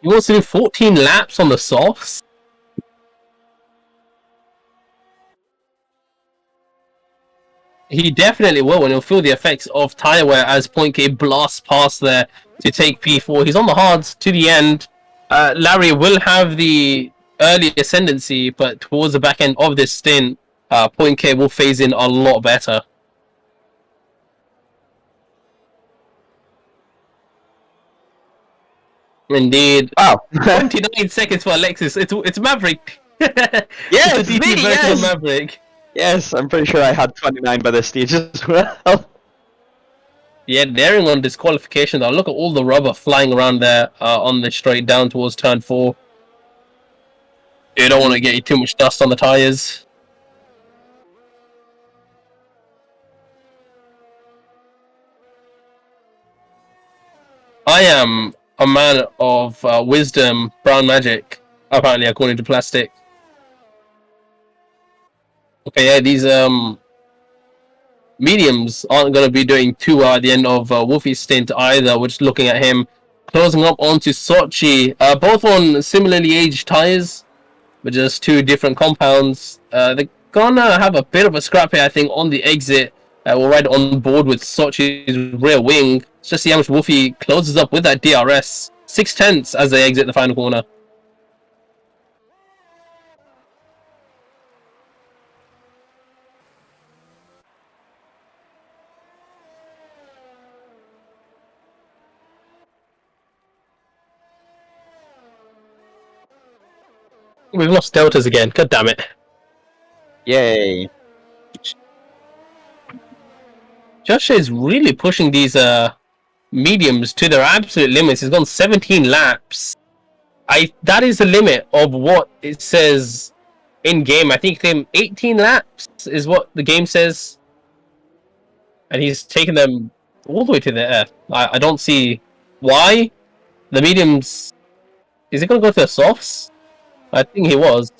He wants to do 14 laps on the softs? He definitely will, and he'll feel the effects of tire wear as Point K blasts past there to take P4. He's on the hards to the end. Larry will have the early ascendancy, but towards the back end of this stint, Point K will phase in a lot better. Indeed. Wow. 29 seconds for Alexis. It's Maverick. Yeah, it's the me, yes. Maverick. Yes, I'm pretty sure I had 29 by this stage as well. Yeah, daring on disqualification though. Look at all the rubber flying around there on the straight down towards turn 4. You don't want to get too much dust on the tires. I am a man of wisdom, brown magic, apparently according to Plastic. Okay, yeah, these mediums aren't going to be doing too well at the end of Wolfie's stint either. We're just looking at him closing up onto Sochi, both on similarly aged tires, but just 2 different compounds. They're gonna have a bit of a scrap here, I think, on the exit. We're right on board with Sochi's rear wing. Let's just see how much Wolfie closes up with that DRS. 6/10 as they exit the final corner. We've lost deltas again. God damn it. Yay. Josh is really pushing these mediums to their absolute limits. He's gone 17 laps. That is the limit of what it says in game. I think them 18 laps is what the game says, and he's taken them all the way to the air. I don't see why. The mediums. Is he gonna go to the softs? I think he was.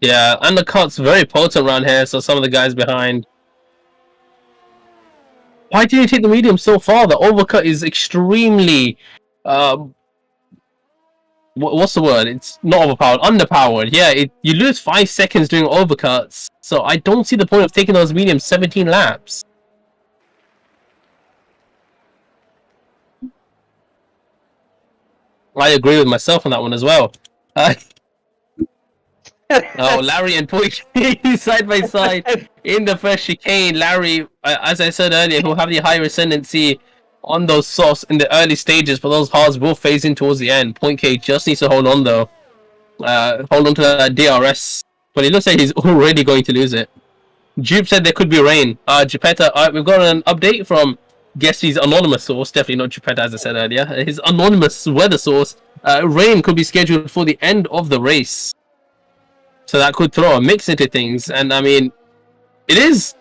Yeah, undercut's very potent around here, so some of the guys behind. Why did you take the medium so far? The overcut is extremely what's the word? It's not overpowered, underpowered. Yeah, you lose 5 seconds doing overcuts, so I don't see the point of taking those mediums 17 laps. I agree with myself on that one as well. Oh, Larry and Poiki side by side in the first chicane. Larry, as I said earlier, will have the higher ascendancy on those softs in the early stages, but those hards will phase in towards the end. Point K just needs to hold on though. Hold on to that DRS. But it looks like he's already going to lose it. Jupe said there could be rain. Geppetta, we've got an update from Guessy's anonymous source. Definitely not Geppetta, as I said earlier. His anonymous weather source. Rain could be scheduled for the end of the race. So that could throw a mix into things. And I mean, it is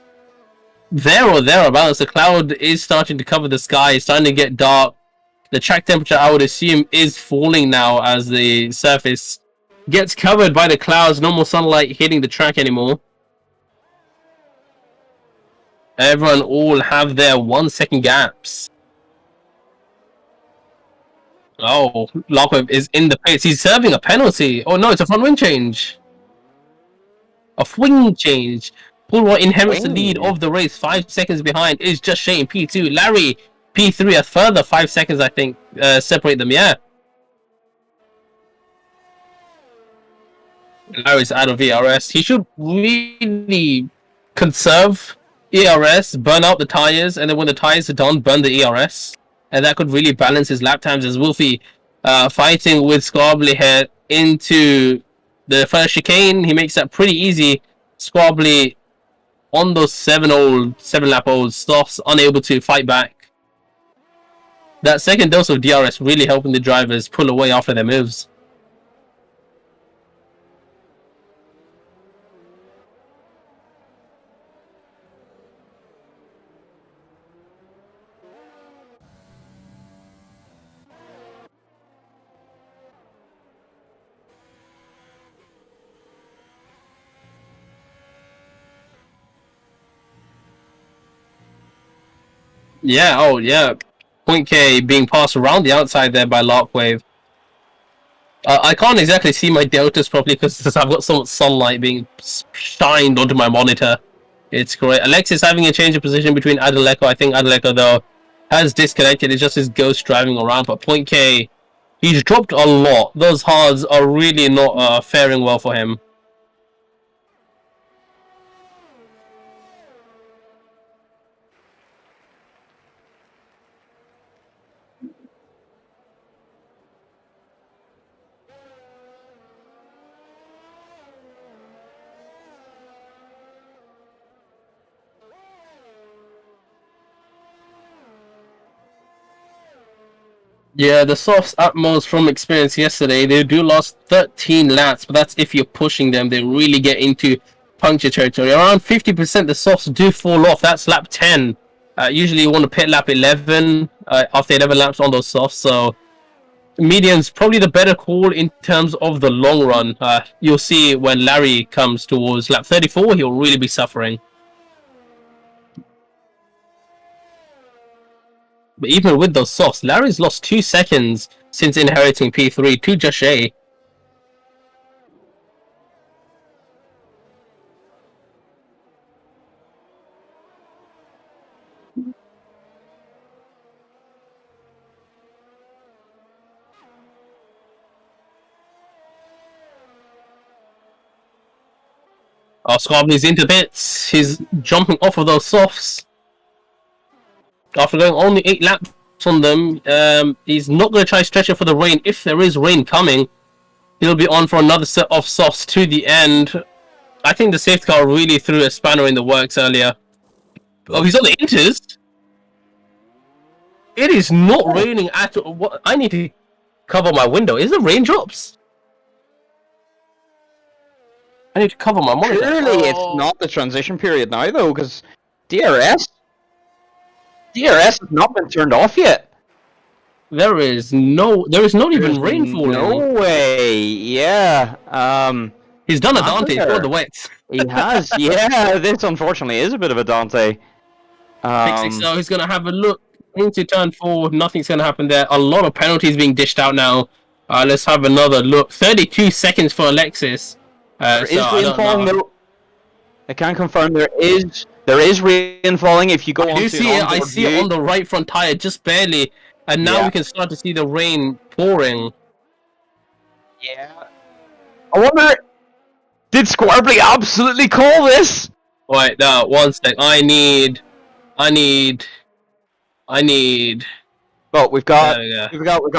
there or thereabouts. The cloud is starting to cover the sky. It's starting to get dark. The track temperature, I would assume, is falling now as the surface gets covered by the clouds. No more sunlight hitting the track anymore. Everyone all have their 1 second gaps. Oh, Lockwave is in the pace. He's serving a penalty. Oh no, it's a front wing change. A wing change. Pulwa inherits the lead of the race. 5 seconds behind is just Shane P2. Larry P3, a further 5 seconds, I think, separate them. Yeah. Larry's out of ERS. He should really conserve ERS, burn out the tires, and then when the tires are done, burn the ERS. And that could really balance his lap times as Wolfie fighting with Squabbly here into the first chicane. He makes that pretty easy. Squabbly on those 7-lap-old softs, unable to fight back. That second dose of DRS really helping the drivers pull away after their moves. Yeah, oh yeah. Point K being passed around the outside there by Larkwave. I can't exactly see my deltas properly because I've got so much sunlight being shined onto my monitor. It's great. Alexis having a change of position between Adeleko. I think Adeleko, though, has disconnected. It's just his ghost driving around. But Point K, he's dropped a lot. Those hards are really not faring well for him. Yeah, the softs at most from experience yesterday, they do last 13 laps, but that's if you're pushing them. They really get into puncture territory. Around 50% the softs do fall off. That's lap 10. Usually you want to pit lap 11 after 11 laps on those softs, so medium's probably the better call in terms of the long run. You'll see when Larry comes towards lap 34, he'll really be suffering. But even with those softs, Larry's lost 2 seconds since inheriting P3 to Jashay. Oh, Squabbly's into bits. He's jumping off of those softs. After going only 8 laps on them, he's not going to try stretch it for the rain. If there is rain coming, he'll be on for another set of softs to the end. I think the safety car really threw a spanner in the works earlier. Oh, he's on the inters. It is not raining at all. What? I need to cover my window. Is it raindrops? I need to cover my monitor. Clearly, it's not the transition period now, though, because DRS has not been turned off yet. There is not even rain falling. No way. Yeah. He's done a Dante. He's got the wets. He has. Yeah. This unfortunately is a bit of a Dante. So he's gonna have a look into turn 4. Nothing's gonna happen there. A lot of penalties being dished out now. Let's have another look. 32 seconds for Alexis. There is rain falling though. I can confirm there is rain falling if you go on to I see it on the right front tire just barely, and now we can start to see the rain pouring. Yeah. I wonder, did Squarbly absolutely call this? Wait, now 1 sec. I need. Well, we've got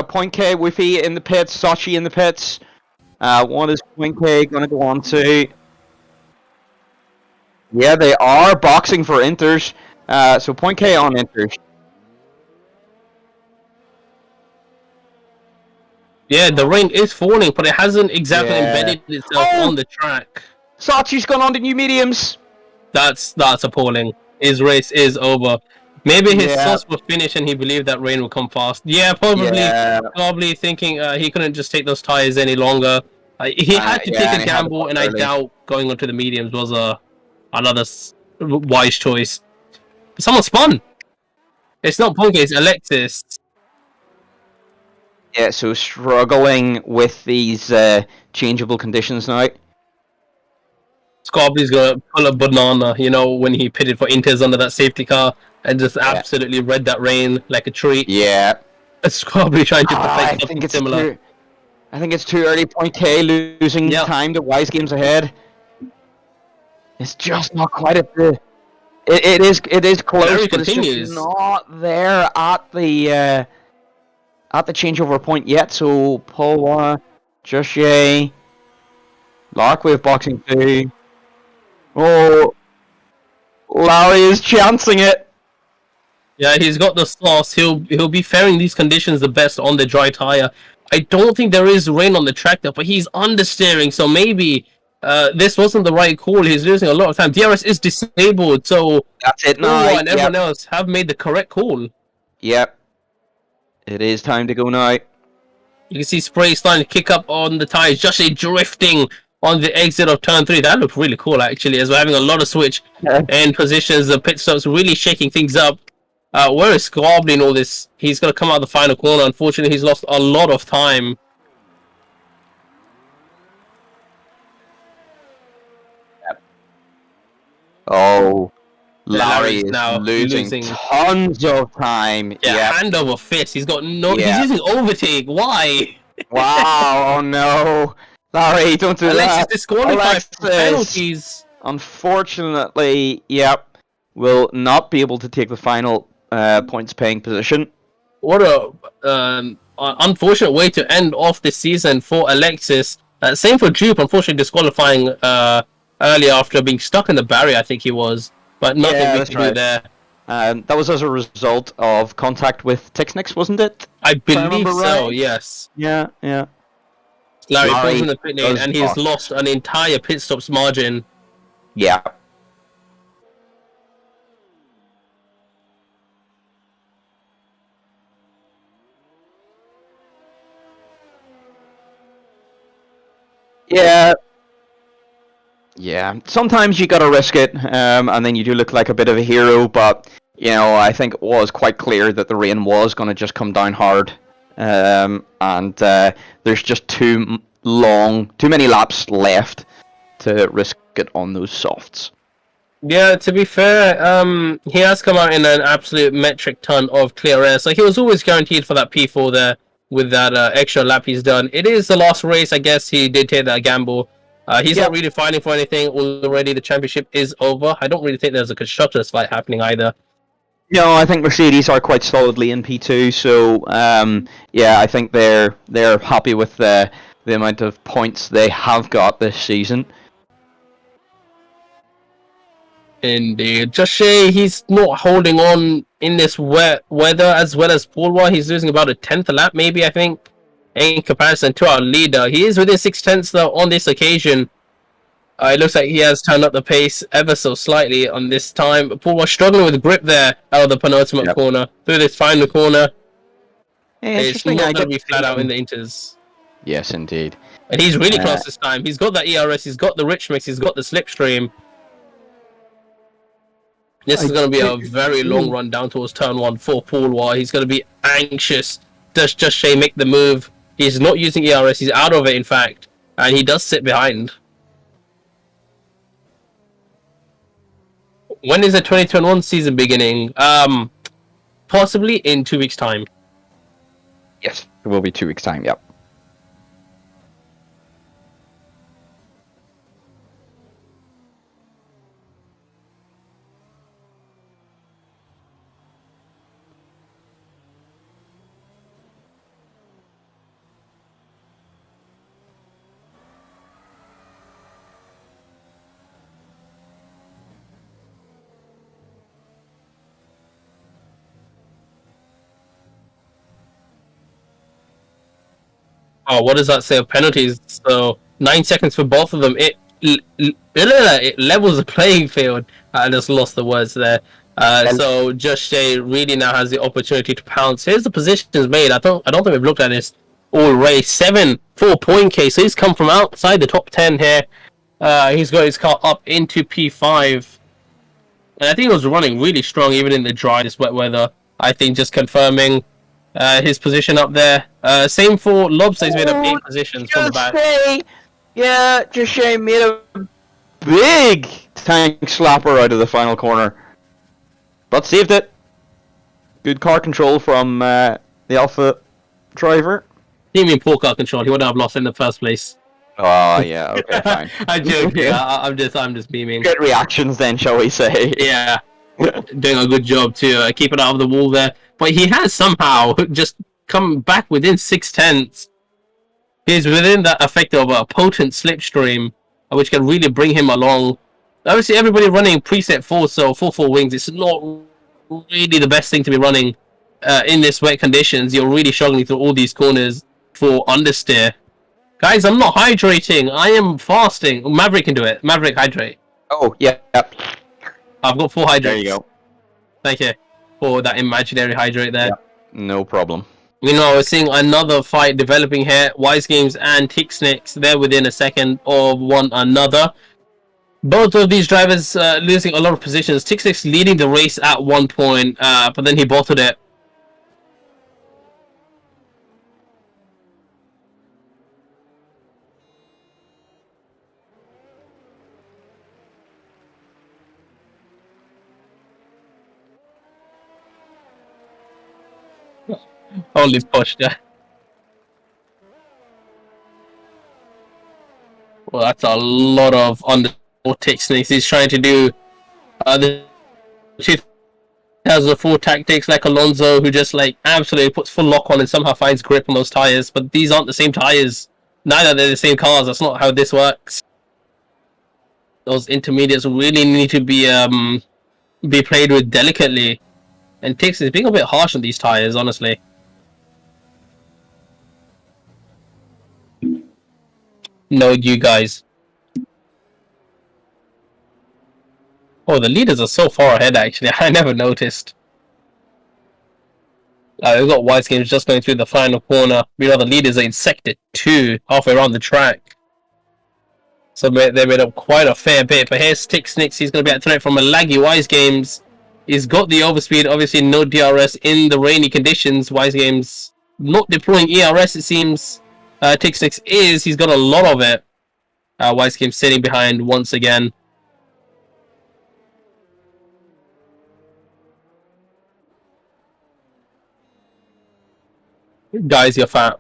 Point K, Wiffy in the pits, Sachi in the pits. What is Point K gonna go on to? Yeah, they are boxing for inters. So Point K on inters. Yeah, the rain is falling, but it hasn't exactly embedded itself on the track. Sachi's gone on to new mediums. That's appalling. His race is over. Maybe his sauce will finish and he believed that rain will come fast. Yeah, probably thinking he couldn't just take those tires any longer. He had to take a gamble, and I doubt going onto the mediums was another wise choice. But someone spun. It's not Ponke, it's Alexis. Yeah, so struggling with these changeable conditions now. Scorby's gonna pull a banana, you know, when he pitted for Inters under that safety car and just absolutely read that rain like a tree. Yeah. Scorby trying to perfect something similar. I think it's too early. Point K losing time to Wise Games ahead. It's just not quite at the. It is close, but it's just not there at the changeover point yet. So Paul, Joshua, Larkwave boxing 2. Oh, Larry is chancing it. Yeah, he's got the sauce. He'll be faring these conditions the best on the dry tire. I don't think there is rain on the tractor, but he's understeering, so maybe this wasn't the right call. He's losing a lot of time. DRS is disabled, so that's it now. And everyone else have made the correct call. Yep. It is time to go now. You can see Spray starting to kick up on the tires, just drifting on the exit of turn 3. That looked really cool, actually, as we're having a lot of switch in positions. The pit stops really shaking things up. Where is Squarbly in all this? He's going to come out the final corner. Unfortunately, he's lost a lot of time. Yep. Oh, Larry is now losing tons of time. Yeah, hand over fist. He's got no. He's using overtake. Why? Wow! Oh no, Larry, don't do Alexis that. Disqualified for penalties. Unfortunately, will not be able to take the final points paying position. What a unfortunate way to end off the season for Alexis. Same for Jupe, unfortunately disqualifying early after being stuck in the barrier, I think he was. But nothing we can do there. That was as a result of contact with Tixnix, wasn't it? I believe so, yes. Yeah. Larry falls in the pit lane and he's lost an entire pit stops margin. Yeah. Yeah, sometimes you gotta risk it, and then you do look like a bit of a hero, but, you know, I think it was quite clear that the rain was gonna just come down hard, and there's just too many laps left to risk it on those softs. Yeah, to be fair, he has come out in an absolute metric ton of clear air, so he was always guaranteed for that P4 there with that extra lap he's done. It is the last race, I guess he did take that gamble. He's not really fighting for anything already. The championship is over. I don't really think there's a constructors fight happening either. No, I think Mercedes are quite solidly in P2, so I think they're happy with the amount of points they have got this season. Indeed. Just Shay, he's not holding on in this wet weather as well as Paul. He's losing about a tenth a lap, maybe, I think, in comparison to our leader. He is within 6/10 though on this occasion. It looks like he has turned up the pace ever so slightly on this time. Paul was struggling with grip there out of the penultimate corner. Through this final corner, it's not going to be flat out in the inters. Yes, indeed. And he's really close this time. He's got the ERS, he's got the rich mix, he's got the slipstream. This is going to be a very long run down towards turn 1 for Paul. He's going to be anxious. Does Just Shay make the move? He's not using ERS, he's out of it in fact. And he does sit behind. When is the 2021 season beginning? Possibly in 2 weeks' time. Yes, it will be 2 weeks' time, yep. Oh, what does that say of penalties? So 9 seconds for both of them. It levels the playing field. I just lost the words there. So Just Shay really now has the opportunity to pounce. Here's the positions made. I don't think we've looked at this all race. 7 4-point case. So he's come from outside the top 10 here. He's got his car up into P5. And I think it was running really strong even in the dry, this wet weather. I think just confirming his position up there. Same for Lobster, he's made up 8 positions from the back. Just Shay made a big tank slapper out of the final corner. But saved it. Good car control from the Alpha driver. He mean poor car control, he wouldn't have lost in the first place. Oh, yeah, okay, fine. I'm joking, I'm just beaming. Good reactions then, shall we say. Yeah, doing a good job to keep it out of the wall there. But he has somehow just come back within 6/10. He's within that effect of a potent slipstream, which can really bring him along. Obviously, everybody running preset 4, so 4 wings. It's not really the best thing to be running in this wet conditions. You're really struggling through all these corners for understeer. Guys, I'm not hydrating. I am fasting. Maverick can do it. Maverick, hydrate. Oh, yeah. Yep. I've got 4 hydrates. There you go. Thank you for that imaginary hydrate there. Yep. No problem. You know, we're seeing another fight developing here. Wise Games and Tixnix, they're within a second of one another. Both of these drivers losing a lot of positions. Tixnix leading the race at one point, but then he bottled it. Only pushed it. Well, that's a lot of under Tixnix. He's trying to do the 2004 tactics like Alonso, who just like absolutely puts full lock on and somehow finds grip on those tires. But these aren't the same tires. Neither they're the same cars. That's not how this works. Those intermediates really need to be played with delicately. And Tix is being a bit harsh on these tires, honestly. No, you guys. Oh, the leaders are so far ahead, actually. I never noticed. We've got Wise Games just going through the final corner. The leaders are in Sector 2, halfway around the track. So they made up quite a fair bit. But here's Tixnix. He's going to be at threat from a laggy Wise Games. He's got the overspeed. Obviously, no DRS in the rainy conditions. Wise Games not deploying ERS, it seems. Tixnix is. He's got a lot of it. Wise Games sitting behind once again. Guys, you're fat.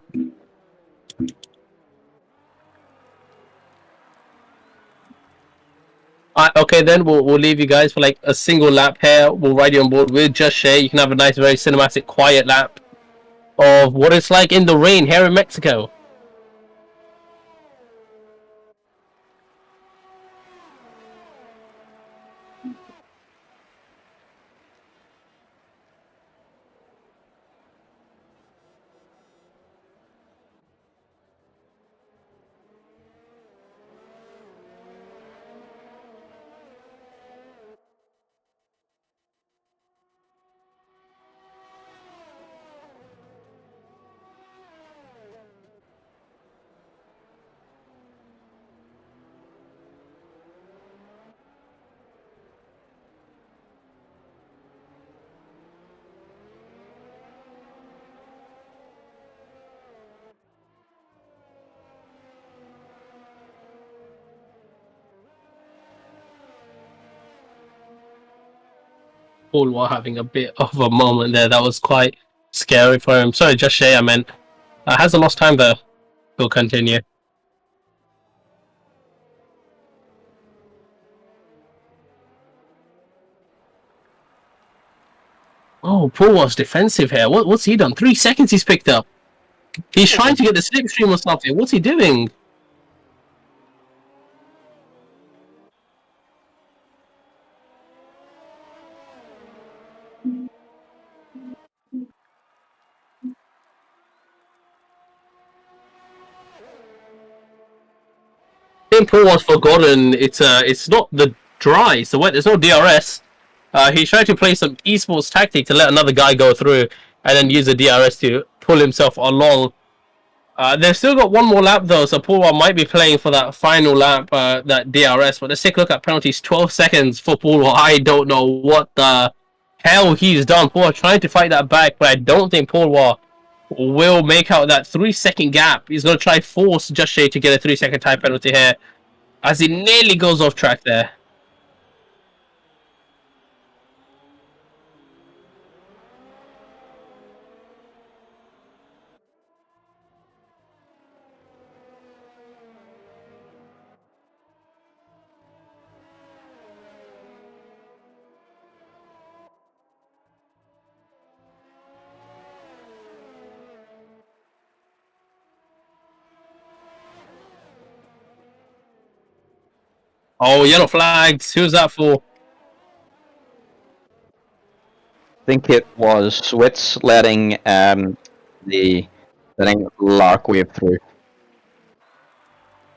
Okay, then we'll leave you guys for like a single lap here. We'll ride you on board with Just Shay. You can have a nice, very cinematic, quiet lap of what it's like in the rain here in Mexico. Paul Wall having a bit of a moment there. That was quite scary for him. Sorry, just Shay, I meant. Hasn't lost time there. He'll continue. Oh, Paul was defensive here. What's he done? 3 seconds he's picked up. He's trying to get the slipstream or something. What's he doing? I think Paul was forgotten. It's not the dry, it's the wet. There's no DRS. He tried to play some esports tactic to let another guy go through and then use the DRS to pull himself along. They've still got one more lap though, so Paul might be playing for that final lap, that DRS. But let's take a look at penalties. 12 seconds for Paul. I don't know what the hell he's done. Paul trying to fight that back, but I don't think Paul will make out that 3-second gap. He's going to try force Just Shay to get a 3-second time penalty here, as he nearly goes off track there. Oh, yellow flags. Who's that for? I think it was Switz letting Lark wave through.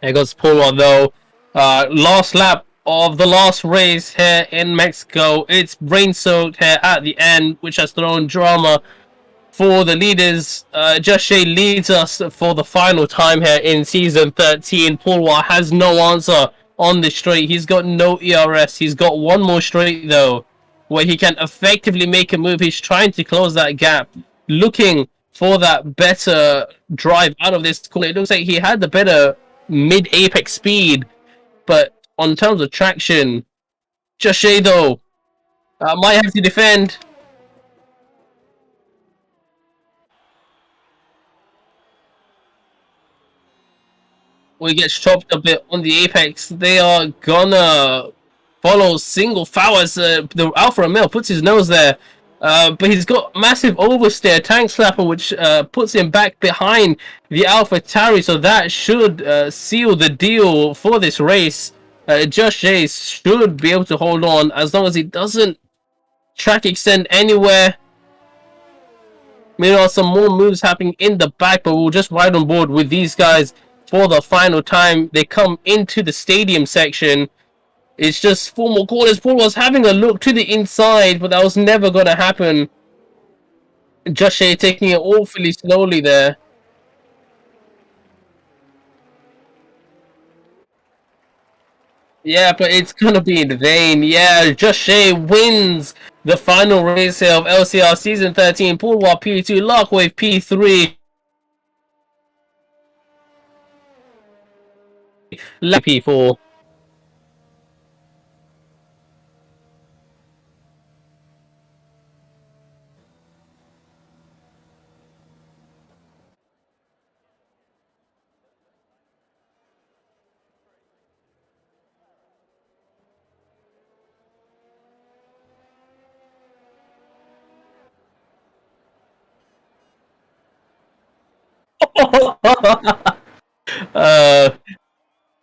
There goes Paul though. Last lap of the last race here in Mexico. It's rain-soaked here at the end, which has thrown drama for the leaders. Just Shay leads us for the final time here in Season 13. Paul has no answer on the straight. He's got no ERS. He's got one more straight, though, where he can effectively make a move. He's trying to close that gap, looking for that better drive out of this corner. It looks like he had the better mid-apex speed, but on terms of traction, Just Shay, though, might have to defend. We get chopped a bit on the apex. They are gonna follow single foul as the Alpha Romeo puts his nose there. But he's got massive oversteer, tank slapper, which puts him back behind the Alpha Tauri. So that should seal the deal for this race. Just Shay should be able to hold on as long as he doesn't track extend anywhere. Meanwhile, some more moves happening in the back, but we'll just ride on board with these guys for the final time. They come into the stadium section. It's just 4 more corners. Paul was having a look to the inside, but that was never going to happen. Just Shay taking it awfully slowly there. Yeah, but it's going to be in vain. Yeah, Just Shay wins the final race here of LCR Season 13. Paul P2, Larkwave P3. P4.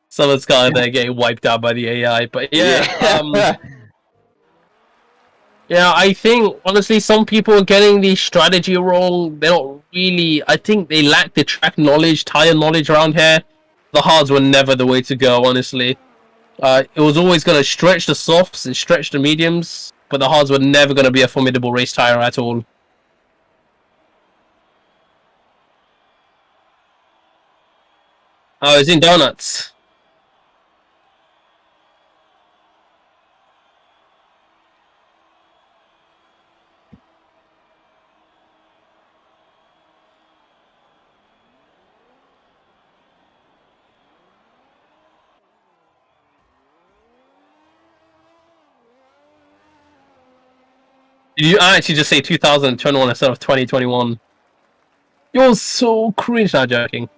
Someone's kind of there getting wiped out by the AI, but yeah. Yeah, I think honestly some people are getting the strategy wrong. They don't really. I think they lack the track knowledge, tire knowledge around here. The hards were never the way to go, honestly. It was always going to stretch the softs and stretch the mediums, but the hards were never going to be a formidable race tire at all. Oh, it's in donuts. Did you actually just say 2021 instead of 2021? You're so cringe. Not joking.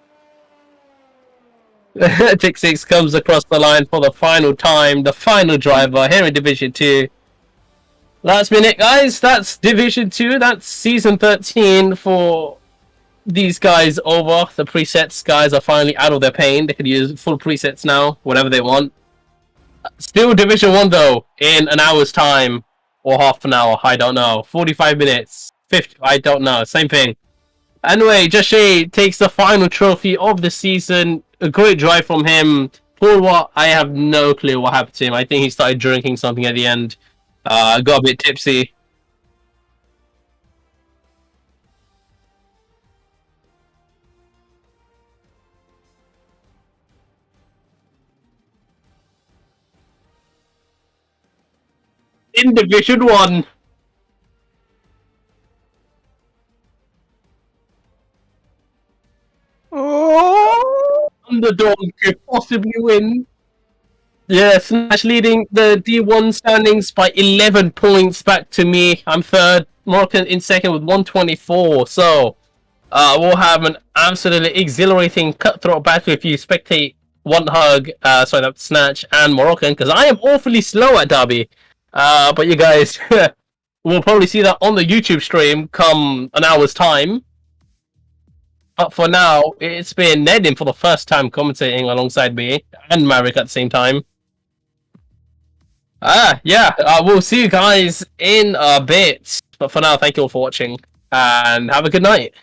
Tick 6 comes across the line for the final time, the final driver here in Division 2. That's been it, guys. That's Division 2. That's Season 13 for these guys over. The presets guys are finally out of their pain. They can use full presets now, whatever they want. Still Division 1, though, in an hour's time. Or half an hour, I don't know. 45 minutes, 50, I don't know. Same thing. Anyway, Jashay takes the final trophy of the season. A great drive from him. Poor what? I have no clue what happened to him. I think he started drinking something at the end. Got a bit tipsy. In Division 1. Oh! Underdog could possibly win. Yeah, Smash leading the D1 standings by 11 points back to me. I'm third. Moroccan in second with 124. So, we'll have an absolutely exhilarating cutthroat battle if you spectate One Hug, sorry, that's Snatch and Moroccan, because I am awfully slow at Derby. But you guys, we'll probably see that on the YouTube stream come an hour's time. But for now, it's been Nedim for the first time commentating alongside me and Marek at the same time. Yeah, we'll see you guys in a bit. But for now, thank you all for watching and have a good night.